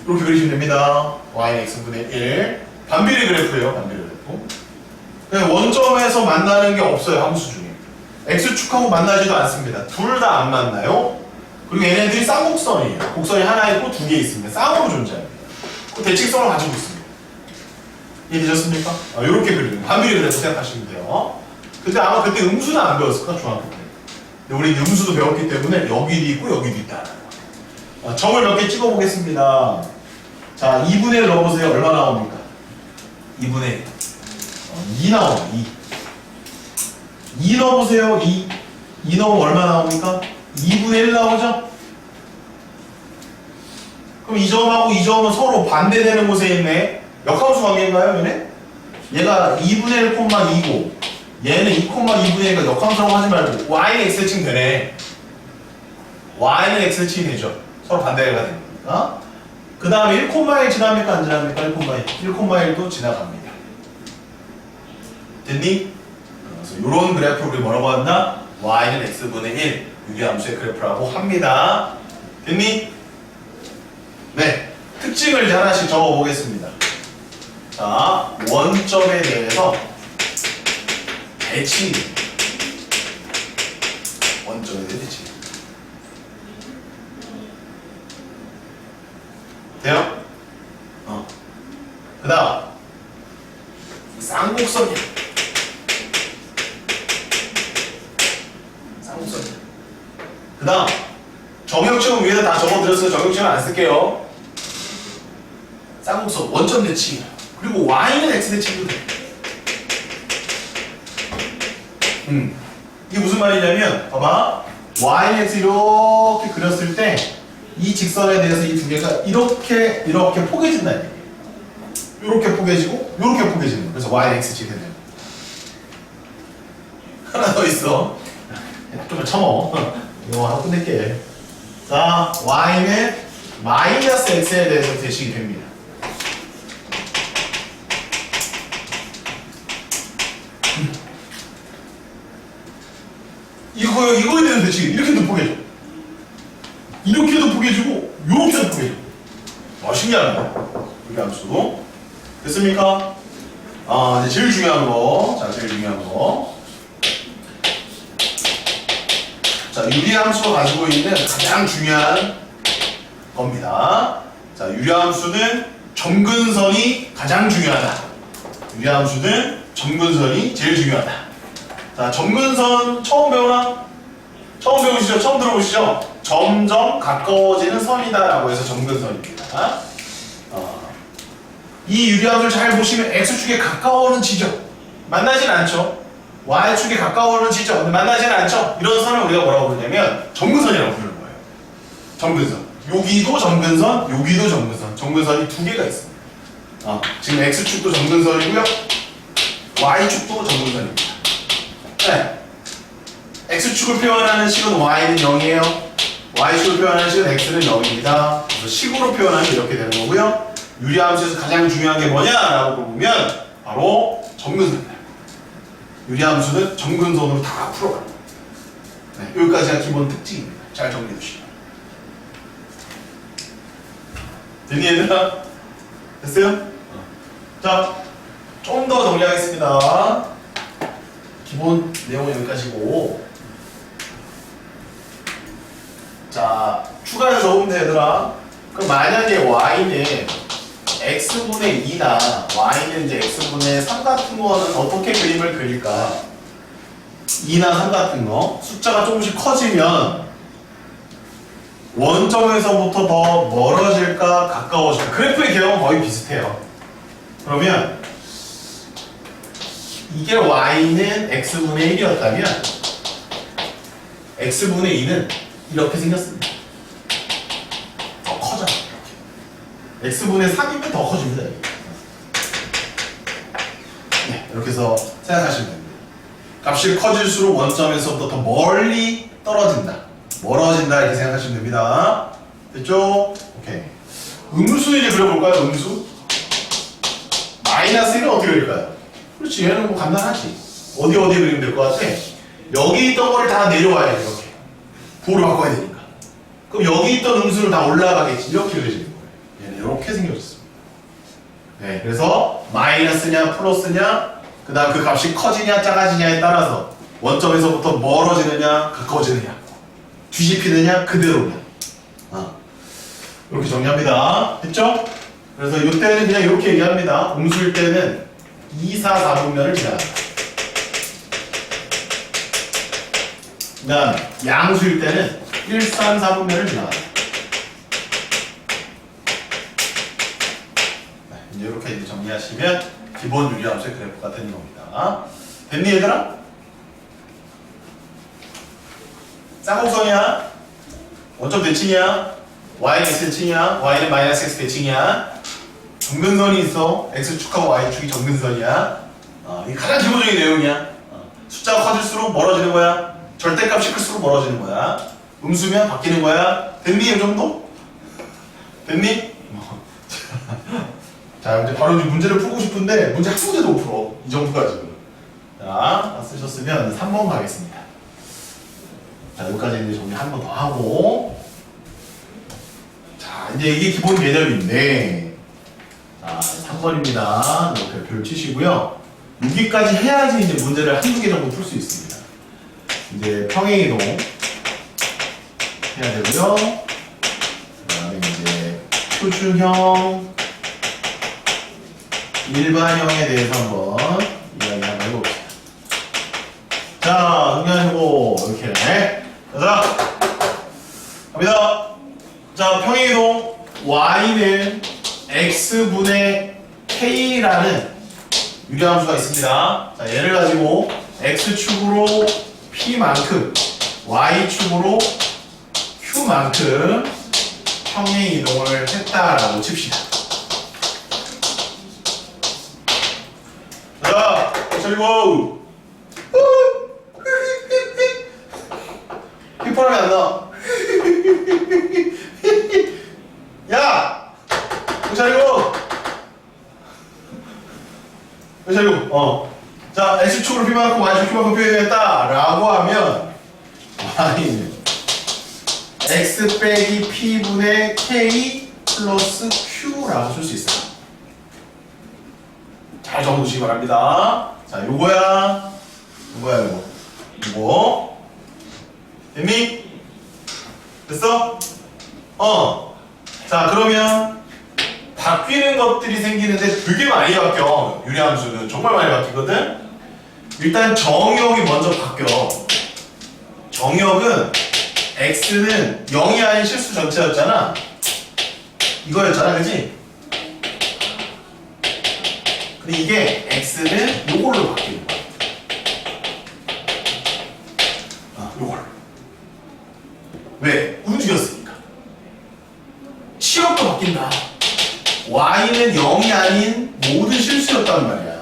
S1: 이렇게 그리시면 됩니다. y는 x분의 1. 반비례 그래프예요. 반비례 그래프. 원점에서 만나는 게 없어요. 함수 중에. x축하고 만나지도 않습니다. 둘 다 안 만나요. 그리고 얘네들이 쌍곡선이에요. 곡선이 하나 있고 두 개 있습니다. 쌍으로 존재합니다. 대칭성을 가지고 있습니다. 이해되셨습니까? 이렇게 그리는 반비례 그래프 생각하시면 돼요. 근데 아마 그때 음수는 안 배웠을 거야, 중학교 때. 근데 우리 음수도 배웠기 때문에 여기도 있고 여기도 있다. 점을 몇 개 찍어 보겠습니다. 자, 2분의 1 넣어보세요. 얼마 나옵니까? 2분의 1. 2 나옵니다. 2 넣어보세요. 2 넣으면 얼마 나옵니까? 2분의 1 나오죠? 그럼 이 점하고 이 점은 서로 반대되는 곳에 있네. 역함수 관계인가요, 얘네? 얘가 2분의 1,2고 얘는 2,2분의 1가 역함수라고 하지 말고 y는 x를 치면 되네. y는 x를 치면 되죠. 서로 반대가 됩니다. 그 다음에 1,1 지납니까? 안 지납니까? 1,1. 1,1도 지나갑니다. 됐니? 그래서 이런 그래프를 우리 뭐라고 한다? y는 x분의 1 유리함수의 그래프라고 합니다. 됐니? 네. 특징을 이제 하나씩 적어보겠습니다. 자, 원점에 대해서 대칭. 원점에 대해 대칭. 돼요? 그 다음 쌍곡선이에요. 쌍곡선이에요. 그 다음 정역점은 위에다 다 적어드렸어요. 정역점은 안 쓸게요. 쌍곡선 원점 대칭. 그리고 y는 x 대칭도 돼. 이게 무슨 말이냐면 봐봐. y는 x 이렇게 그렸을 때 이 직선에 대해서 이 두 개가 이렇게 포개진다는 얘기예요. 이렇게 포개지고 이렇게 포개지는 거예요. 그래서 y는 x 지 되네요. 하나 더 있어. 좀만 참어. 이거 하고 끝낼게. 자, y는 마이너스 x에 대해서 대칭이 됩니다. 이거에 대해서 대칭이 이렇게도 포개져. 이렇게도 포개지고 이렇게도 포개져. 신기하네. 이게 함수. 됐습니까? 이제 제일 중요한 거. 자, 제일 중요한 거. 자, 유리함수가 가지고 있는 가장 중요한 겁니다. 자, 유리함수는 점근선이 가장 중요하다. 유리함수는 점근선이 제일 중요하다. 자, 점근선 처음 배우나? 처음 배우시죠? 처음 들어보시죠? 점점 가까워지는 선이다라고 해서 점근선입니다. 이 유리함수를 잘 보시면 X축에 가까워오는 지점 만나진 않죠? Y축에 가까워오는 지점 근데 만나진 않죠? 이런 선을 우리가 뭐라고 부르냐면 점근선이라고 부르는 거예요. 점근선. 여기도 점근선, 여기도 점근선. 점근선이 두 개가 있습니다. 지금 X축도 점근선이고요. Y축도 점근선입니다. 네. X축을 표현하는 식은 Y는 0이에요. Y축을 표현하는 식은 X는 0입니다. 그래서 식으로 표현하면 이렇게 되는 거고요. 유리함수에서 가장 중요한 게 뭐냐라고 보면 바로 점근선입니다. 유리함수는 점근선으로 다 풀어갑니다. 네, 여기까지가 기본 특징입니다. 잘 정리해 주시죠. 됐니 얘들아? 됐어요? 자, 좀 더 정리하겠습니다. 기본 내용은 여기까지고. 자, 추가해서 적으면 돼 얘들아. 그럼 만약에 y는 x분의 2나 y는 이제 x분의 3 같은 거는 어떻게 그림을 그릴까? 2나 3 같은 거 숫자가 조금씩 커지면 원점에서부터 더 멀어질까 가까워질까? 그래프의 개형은 거의 비슷해요. 그러면 이게 y는 x분의 1이었다면 x분의 2는 이렇게 생겼습니다. 더 커져. 이렇게. x분의 3이면 더 커집니다. 네, 이렇게 해서 생각하시면 됩니다. 값이 커질수록 원점에서부터 더 멀리 떨어진다. 멀어진다 이렇게 생각하시면 됩니다. 됐죠? 오케이. 음수 이제 그려볼까요? 음수? 마이너스 1은 어떻게 그릴까요? 그렇지, 얘는 뭐 간단하지. 어디 그리면 될 것 같아? 여기 있던 거를 다 내려와야 돼, 이렇게. 부호를 바꿔야 되니까. 그럼 여기 있던 음수를 다 올라가겠지. 이렇게 그려지는 거예요. 얘는 이렇게 생겨졌습니다. 네, 그래서 마이너스냐 플러스냐 그 다음 그 값이 커지냐 작아지냐에 따라서 원점에서부터 멀어지느냐 가까워지느냐 뒤집히느냐 그대로냐 이렇게 정리합니다. 됐죠? 그래서 이때는 그냥 이렇게 얘기합니다. 음수일 때는 2, 4, 4분면을 지나간다. 그 다음 양수일 때는 1, 3, 4분면을 지나간다. 네, 이제 이렇게 이제 정리하시면 기본 유리함수의 그래프가 되는 겁니다. 됐니 얘들아? 쌍곡선이야? 원점 대칭이야? y는 x 대칭이야? y는 마이너스 x 대칭이야? 점근선이 있어. x축하고 y축이 점근선이야. 이게 가장 기본적인 내용이야. 숫자가 커질수록 멀어지는 거야. 절대값이 클수록 멀어지는 거야. 음수면 바뀌는 거야. 됐니? 이 정도? 됐니? 자, 이제 바로 이제 문제를 풀고 싶은데 문제 한 문제도 못 풀어. 이 정도까지는. 자, 쓰셨으면 3번 가겠습니다. 자, 여기까지 이제 정리 한 번 더 하고. 자, 이제 이게 기본 개념인데. 자, 3번입니다. 이렇게 별표를 치시고요. 여기까지 해야지 이제 문제를 한두 개 정도 풀 수 있습니다. 이제 평행이동 해야 되고요. 그 다음에 이제 표준형, 일반형에 대해서 한번 이야기 한번 해봅시다. 자, 정리하시고 이렇게. 자, 갑니다. 자, 평행이동 y는 x분의 k라는 유리함수가 있습니다. 자, 얘를 가지고 x축으로 p만큼 y축으로 q만큼 평행이동을 했다라고 칩시다. 자, 그리고 휘파람이 안 나. 야! 자리고! 자리고, 자, X축으로 P만큼 Y축 Q만큼 표현했다 라고 하면 Y는 X 빼기 P분의 K 플러스 Q라고 쓸 수 있어요. 잘 적어두시기 바랍니다. 자, 요거야. 요거. 됐니? 됐어? 자, 그러면 바뀌는 것들이 생기는데 되게 많이 바뀌어. 유리함수는 정말 많이 바뀌거든? 일단 정역이 먼저 바뀌어. 정역은 x는 0이 아닌 실수 전체였잖아. 이거였잖아, 그치? 근데 이게 x는 요걸로 바뀌는 거야. 요걸로. 왜? 움직였으니까. 치역도 바뀐다. y는 0이 아닌 모든 실수였단 말이야.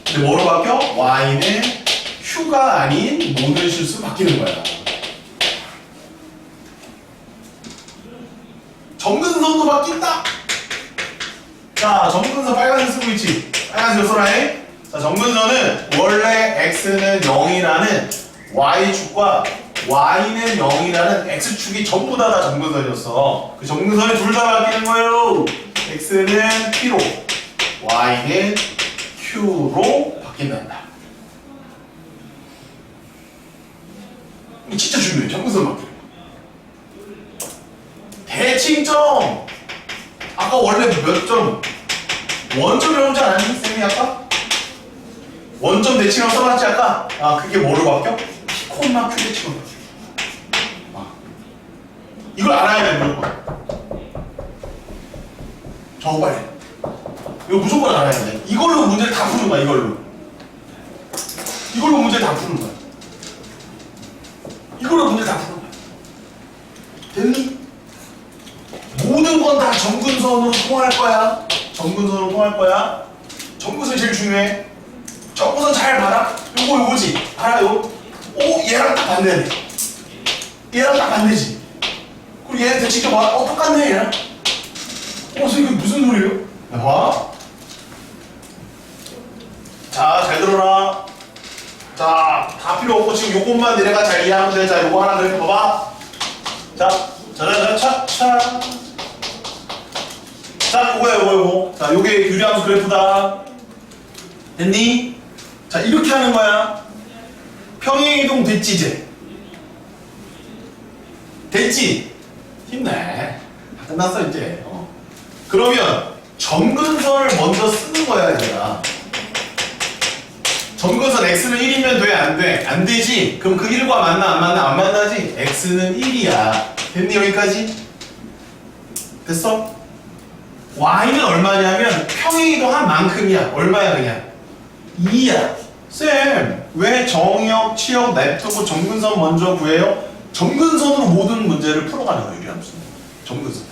S1: 근데 뭐로 바뀌어? y는 q가 아닌 모든 실수 바뀌는 거야. 점근선도 바뀐다. 자, 점근선 빨간색 쓰고 있지. 빨간색 써라해. 자, 점근선은 원래 x는 0이라는 y축과 y는 0이라는 x축이 전부 다 점근선이었어. 그 점근선이 둘 다 바뀌는 거예요. x는 p로 y는 q로 바뀐단다. 이거 진짜 중요해. 점근선 바뀌는 거. 대칭점. 아까 원래 몇 점? 원점이라는 줄 아니? 쌤이 아까? 원점 대칭점 써봤지 아까? 그게 뭐로 바뀌어? 피콤마 q 대칭점 바뀌어. 이걸 알아야 돼, 무조건. 저거 빨리. 이거 무조건 알아야 돼. 이걸로 문제를 다 푸는 거야, 이걸로. 이걸로 문제를 다 푸는 거야. 이걸로 문제를 다 푸는 거야. 됐니? 모든 건 다 점근선으로 통할 거야. 점근선으로 통할 거야. 점근선이 제일 중요해. 점근선 잘 봐라. 요거지. 알아요? 얘랑 딱 반대네. 얘랑 딱 반대지. 그리고 얘한테 직접 봐. 똑같네, 얘랑. 선생님, 이게 무슨 소리예요? 봐. 자, 잘 들어라. 자, 다 필요 없고 지금 요것만 너네가 잘 이해하면 돼. 자, 요거 하나 그래 봐봐. 자, 차차차차. 자, 요거. 자, 요게 유리함수 그래프다. 됐니? 자, 이렇게 하는 거야. 평행이동 됐지, 이제? 됐지? 힘내. 다 끝났어, 이제. 그러면 점근선을 먼저 쓰는 거야, 얘들아. 점근선 x는 1이면 돼, 안 돼? 안 되지? 그럼 그 1과 만나, 안 만나? 안 만나지? x는 1이야. 됐니, 여기까지? 됐어? y는 얼마냐면 평행이동 한 만큼이야. 얼마야, 그냥? 2야. 쌤, 왜 정역, 치역, 냅두고 점근선 먼저 구해요? 점근선으로 모든 문제를 풀어가는 거예요, 유리함수. 점근선.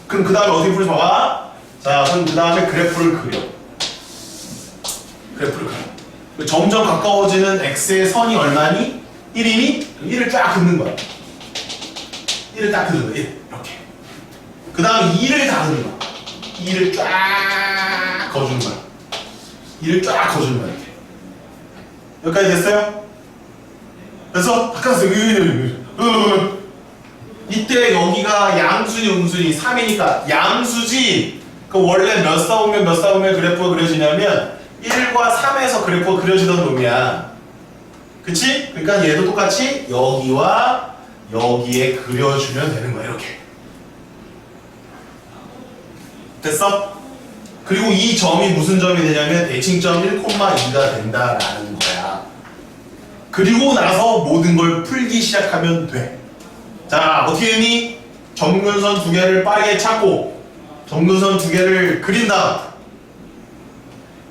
S1: 그럼 그 다음에 어떻게 풀지 봐봐. 자, 그럼 그 다음에 그래프를 그려. 점점 가까워지는 x의 선이 얼마니? 1이니? 1을 쫙 긋는 거야. 1을 딱 긋는 거야. 1. 이렇게. 그 다음 2를 다 긋는 거야. 2를 쫙 거주는 거야. 2를 쫙 거주는 거야. 이렇게. 여기까지 됐어요? 그래서 다 끝났어요. 이때 여기가 양수니 음수니 3이니까 양수지. 그 원래 몇 사오면 그래프가 그려지냐면 1과 3에서 그래프가 그려지던 놈이야. 그치? 그러니까 얘도 똑같이 여기와 여기에 그려주면 되는 거야. 이렇게. 됐어? 그리고 이 점이 무슨 점이 되냐면 대칭점 1,2가 된다라는 거야. 그리고 나서 모든 걸 풀기 시작하면 돼. 자, 어떻게 했니? 점근선 두 개를 빠르게 찾고 점근선 두 개를 그린 다음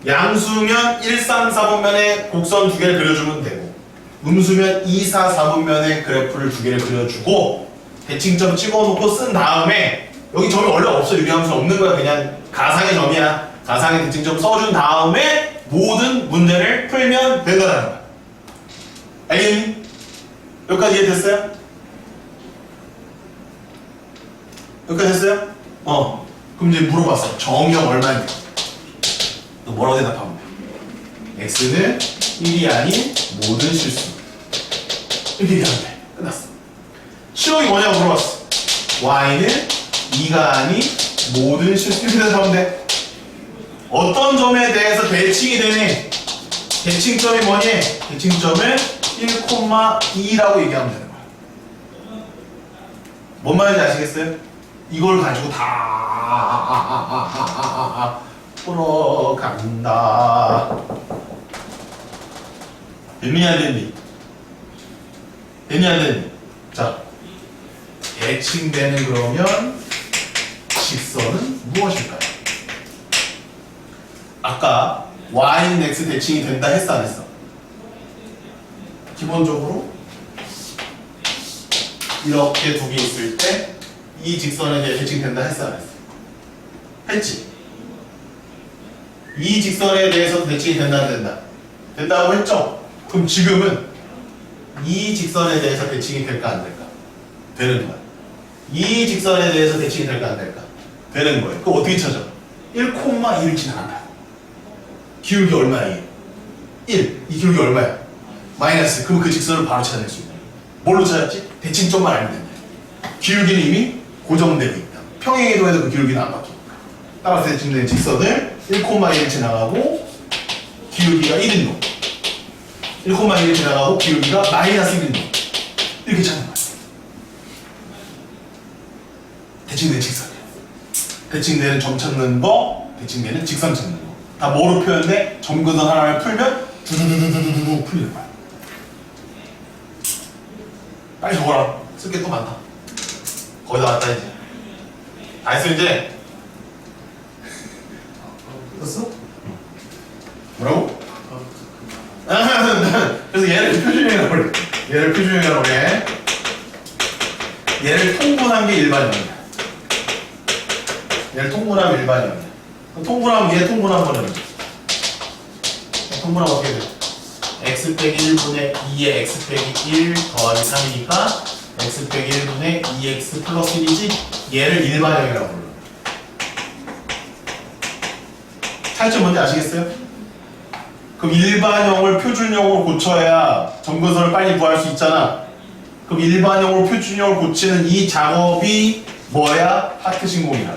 S1: 양수면 1, 3, 4분면에 곡선 두 개를 그려주면 되고 음수면 2, 4, 4분면에 그래프를 두 개를 그려주고 대칭점 찍어놓고 쓴 다음에 여기 점이 원래 없어. 유리함수는 없는 거야. 그냥 가상의 점이야. 가상의 대칭점 써준 다음에 모든 문제를 풀면 된다는 거야. 알겠니? 여기까지 이해됐어요? 여기까지 됐어요? 그럼 이제 물어봤어. 정의가 얼마인지. 너 뭐라고 대답하면 돼? x는 1이 아닌 모든 실수. 이렇게 얘기하면 돼. 끝났어. 실험이 뭐냐고 물어봤어. y는 2가 아닌 모든 실수. 이렇게 대답하면 돼. 어떤 점에 대해서 대칭이 되니? 대칭점이 뭐니? 대칭점을 1,2라고 얘기하면 되는 거야. 뭔 말인지 아시겠어요? 이걸 가지고 다 풀어간다. 됐니 안 됐니? 됐니 안 됐니? 자, 대칭되는 그러면 직선은 무엇일까요? 아까 y는 x 대칭이 된다 했어 안 했어? 기본적으로 이렇게 두 개 있을 때 이 직선에 대해 대칭된다 했어 안 했어? 했지? 이 직선에 대해서 대칭이 된다 안 된다? 된다고 했죠? 그럼 지금은 이 직선에 대해서 대칭이 될까 안 될까? 되는 거야. 이 직선에 대해서 대칭이 될까 안 될까? 되는 거예요. 그거 어떻게 찾아? 1,1을 지나간다. 기울기 얼마야? 1. 이 기울기 얼마야? 마이너스. 그럼 그 직선을 바로 찾아낼 수 있다. 뭘로 찾았지? 대칭점만 알면 된다. 기울기는 이미 고정되고 있다. 평행이동에도 그 기울기는 안 바뀌니까. 따라서 대칭된 직선을 1,1을 지나가고 기울기가 1인동. 1,1을 지나가고 기울기가 마이너스 1인동. 이렇게 찾는 거야. 대칭된 직선이야. 대칭되는 점 찾는 거, 대칭되는 직선 찾는 거. 다 뭐로 표현돼? 점근선 하나를 풀면 두두두두두두 풀리는 거야. 빨리 적어라. 쓸 게 또 많다. 거의 다 왔다 이제. 다 했어 이제. 끝났어? 뭐라고? 그래서 얘를 표준형이라고 그래. 얘를 표준형이라고 그래. 얘를 통분한 게 일반형이야. 얘를 통분하면 일반형이야. 통분하면 얘 통분한 거는 통분하면 어떻게 돼? x 빼기 1분의 2의 x 빼기 1 더하기 3이니까 x 빼기 1분의 2x 플러스 1이지 얘를 일반형이라고 불러. 차이점 뭔지 아시겠어요? 그럼 일반형을 표준형으로 고쳐야 점근선을 빨리 구할 수 있잖아. 그럼 일반형으로 표준형을 고치는 이 작업이 뭐야? 하트 신공이야.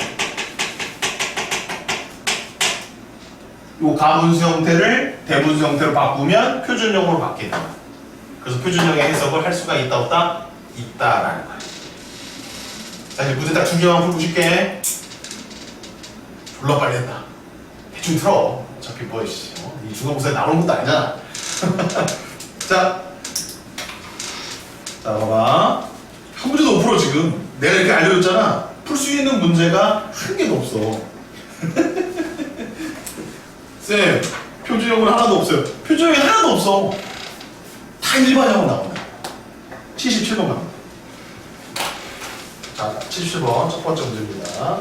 S1: 이 가분수 형태를 대분수 형태로 바꾸면 표준형으로 바뀌게 된다. 그래서 표준형의 해석을 할 수가 있다 없다? 있다라는 거야. 자 이제 문제 딱 두 개만 풀고 줄게. 졸라 빨리 했다. 대충 틀어. 어차피 뭐 이 중간고사에 나오는 것도 아니잖아. 자 봐봐. 한 문제도 못 풀어 지금. 내가 이렇게 알려줬잖아. 풀 수 있는 문제가 한 개도 없어. 쌤, 표준형은 하나도 없어요. 표준형이 하나도 없어. 다 일반형으로 나온다. 77번 갑니다. 자, 77번 첫 번째 문제입니다.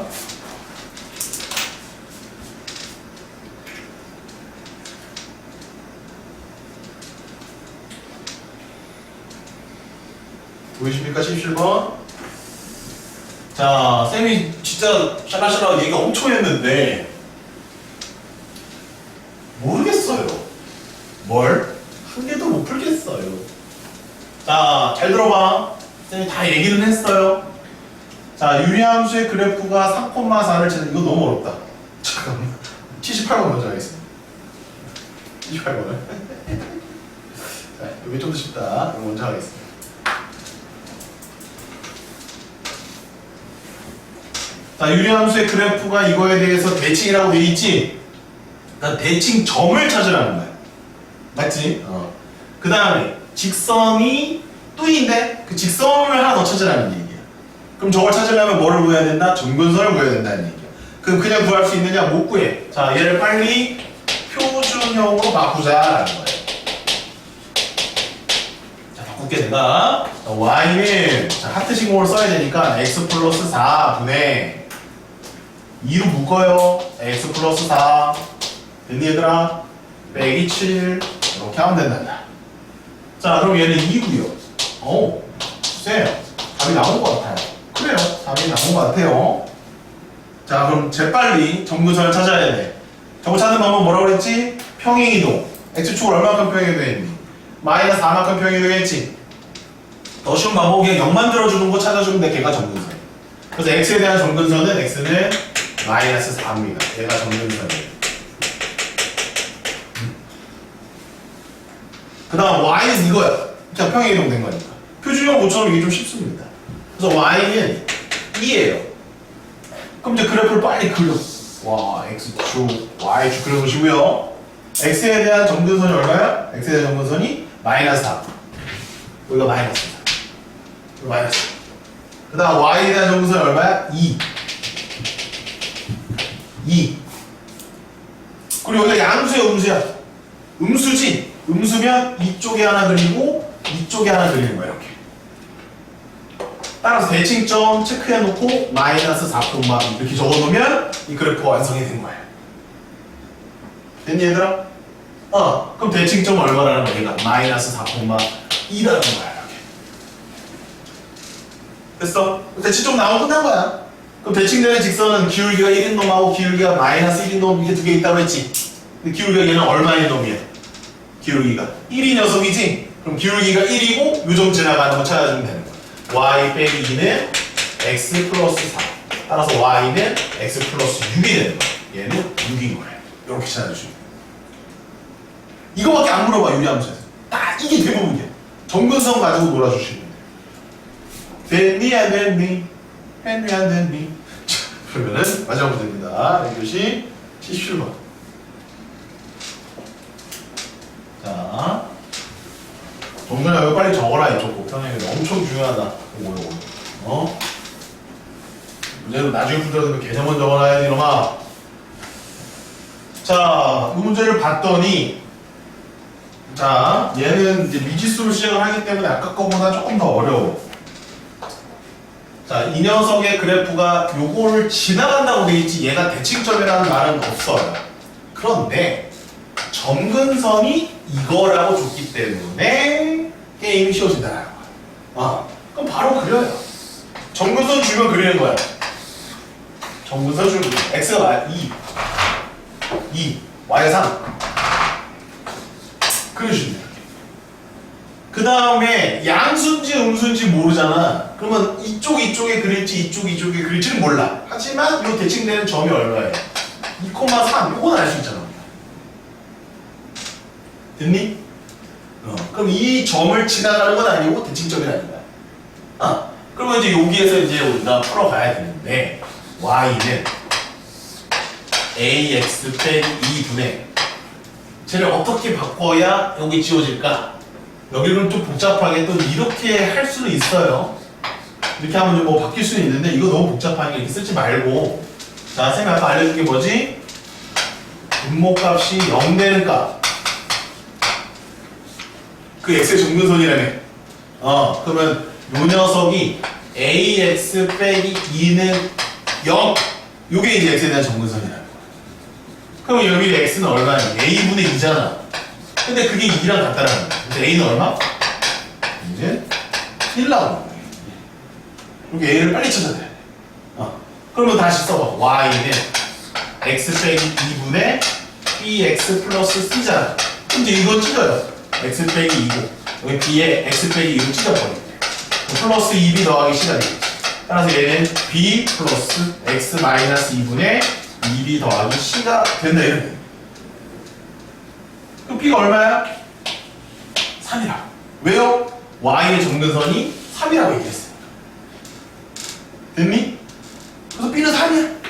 S1: 보이십니까? 77번. 자, 쌤이 진짜 샤라샤라 얘기 엄청 했는데 모르겠어요. 뭘? 한 개도 못 풀겠어요. 자, 잘 들어봐. 쌤이 다 얘기는 했어요. 자, 유리함수의 그래프가 3,4를 찾는 이거 너무 어렵다. 잠깐만. 78번 먼저 하겠습니다. 78번을. 자, 이게 좀 더 쉽다. 이거 먼저 하겠습니다. 자, 유리함수의 그래프가 이거에 대해서 대칭이라고 되어 있지? 난 대칭점을 찾으라는 거야. 맞지? 그 다음에 직선이 뚜인데 그 직선을 하나 더 찾으라는 얘기야. 그럼 저걸 찾으려면 뭐를 구해야 된다? 점근선을 구해야 된다는 얘기야. 그럼 그냥 구할 수 있느냐? 못 구해. 자, 얘를 빨리 표준형으로 바꾸자라는 거예요. 자, 바꿀게 내가. 자, y는 자, 하트 신공을 써야 되니까 x 플러스 4분의 2로 묶어요. x 플러스 4 됐니 얘들아? 빼기 7 이렇게 하면 된다. 자, 그럼 얘는 2고요. 오, 주세요. 답이 나온 것 같아요. 그래요. 답이 나온 것 같아요. 자, 그럼 재빨리 점근선을 찾아야 돼. 저거 찾는 방법 뭐라고 그랬지? 평행이동. x축을 얼마큼 평행이동했니? 마이너스 4만큼 평행이동했지? 더 쉬운 방법 그냥 0만 들어주는 거 찾아주면 돼. 걔가 점근선. 그래서 x에 대한 점근선은 x는 마이너스 4입니다. 얘가 점근선이에요. 그 다음 y는 이거야. 그냥 평행이동 된 거니까. 표준형 모처럼 이게 좀 쉽습니다. 그래서 y는 2예요. 그럼 이제 그래프를 빨리 그려. 와, x축, y축 그려보시고요. x에 대한 점근선이 얼마야? x에 대한 점근선이 마이너스 4. 여기가 마이너스 4. 여기 마이너스 4. 그 다음 y에 대한 점근선이 얼마야? 2. 2. 그리고 여기가 양수야, 음수야? 음수지? 음수면 이쪽에 하나 그리고 이쪽에 하나 그리는 거야, 이렇게. 따라서 대칭점 체크해놓고 마이너스 4, 이렇게 적어놓으면 이 그래프가 완성이 된 거예요. 됐니 얘들아? 그럼 대칭점은 얼마라는 거야? 얘가 마이너스 4,2라는 거야, 이렇게. 됐어? 대칭점 나오면 끝난 거야. 그럼 대칭되는 직선은 기울기가 1인 놈하고 기울기가 마이너스 1인 놈 이게 두 개 있다고 했지? 근데 기울기가 얘는 얼마인 놈이야? 기울기가 1이 녀석이지? 그럼 기울기가 1이고 요점 지나가는 거 찾아주면 되는 거야. y 빼기 2는 x 플러스 4. 따라서 y는 x 플러스 6이 되는 거야. 얘는 6인 거예요. 이렇게 찾아주시면 돼요. 이거밖에 안 물어봐, 유리함수에서. 딱 이게 대부분이야. 점근선 가지고 놀아주시면 돼요. 됐니 안 됐니? 했니 안 됐니? 그러면은 마지막 문제입니다. 이것이 77번. 자, 동준아 이거 빨리 적어라. 이쪽 곡선이 엄청 중요하다. 요거. 문제는 나중에 풀더라도 계좌만 적어놔야지 이놈아. 자, 이 문제를 봤더니 자, 얘는 이제 미지수로 시작을 하기 때문에 아까 거보다 조금 더 어려워. 자, 이 녀석의 그래프가 요거를 지나간다고 돼 있지 얘가 대칭점이라는 말은 없어요. 그런데 점근선이 이거라고 줬기 때문에 게임이 쉬워진다는 거야. 그럼 바로 그려요. 점근선 주면 그리는 거야. 점근선 주면 x가 2, y가 3 그려주시면 돼요. 그 다음에 양수인지 음수인지 모르잖아. 그러면 이쪽에 그릴지 이쪽에 그릴지는 몰라. 하지만 이 대칭되는 점이 얼마예요? 2,3 이건 알 수 있잖아. 됐니? 그럼 이 점을 지나가는 건 아니고 대칭점이라는 거야. 그러면 이제 여기에서 이제 우리가 풀어가야 되는데 y는 ax 빼기 2분의 쟤를 어떻게 바꿔야 여기 지워질까? 여기는 좀 복잡하게 또 이렇게 할 수는 있어요. 이렇게 하면 좀 뭐 바뀔 수는 있는데 이거 너무 복잡하니까 이렇게 쓰지 말고 자, 쌤이 아까 알려준 게 뭐지? 분모값이 0 되는 값. 그 x의 점근선이라며. 그러면 요 녀석이 ax 빼기 2는 0. 요게 이제 x에 대한 점근선이라는 거야. 그럼 여기 x는 얼마야? a분의 2잖아. 근데 그게 2랑 같다라는 거야. 그래서 a는 얼마? 이제 1 나오는 거야. 여기 a를 빨리 찾아야 돼. 그러면 다시 써봐. y는 x 빼기 2분의 bx 플러스 c잖아. 그럼 이제 이거 찢어요. x 빼기 2고 여기 b에 x 빼기 2로 찢어버릴게. 플러스 2b 더하기 c가 되겠지. 따라서 얘는 b 플러스 x 마이너스 2분의 2b 더하기 c가 된다 이렇게. 그럼 b가 얼마야? 3이라고. 왜요? y의 점근선이 3이라고 얘기했으니까. 됐니? 그래서 b는 3이야.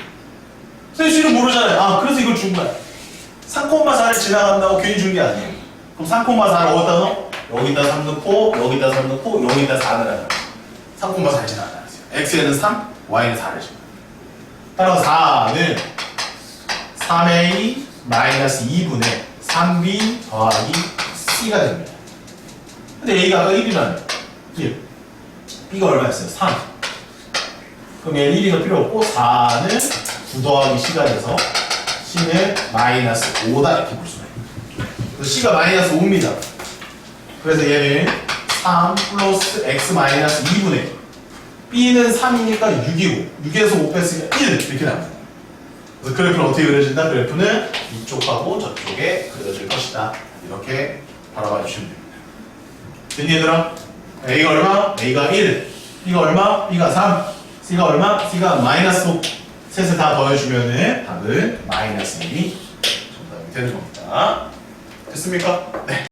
S1: 선생님 c는 모르잖아요. 그래서 이걸 준 거야. 3,4를 지나간다고 괜히 준 게 아니에요. 그럼 3,4를 어디다 넣어? 여기다 3 넣고 여기다 3 넣고 여기다 4 넣으라. 3콤마 잘 지나가요. x에는 3, y는 4를 줍니다. 따라서 4는 3a 마이너스 2분의 3b 더하기 c가 됩니다. 근데 a가 아까 1이라는 1. b가 얼마였어요? 3. 그럼 얘 1이가 필요 없고 4는 9 더하기 c가 돼서 c는 마이너스 5다 이렇게 볼 수가 있어요. 그래서 c가 마이너스 5입니다. 그래서 얘는 3 플러스 x 마이너스 2분의 b는 3이니까 6이고 6에서 5 뺐으니까 1 이렇게 나옵니다. 그래서 그래프는 어떻게 그려진다? 그래프는 이쪽하고 저쪽에 그려질 것이다. 이렇게 바라봐 주시면 됩니다. 됐니 얘들아? a가 얼마? a가 1. b가 얼마? b가 3. c가 얼마? c가 마이너스 5. 셋을 다 더해주면은 답은 마이너스 1이 정답이 되는 겁니다. 됐습니까? 네.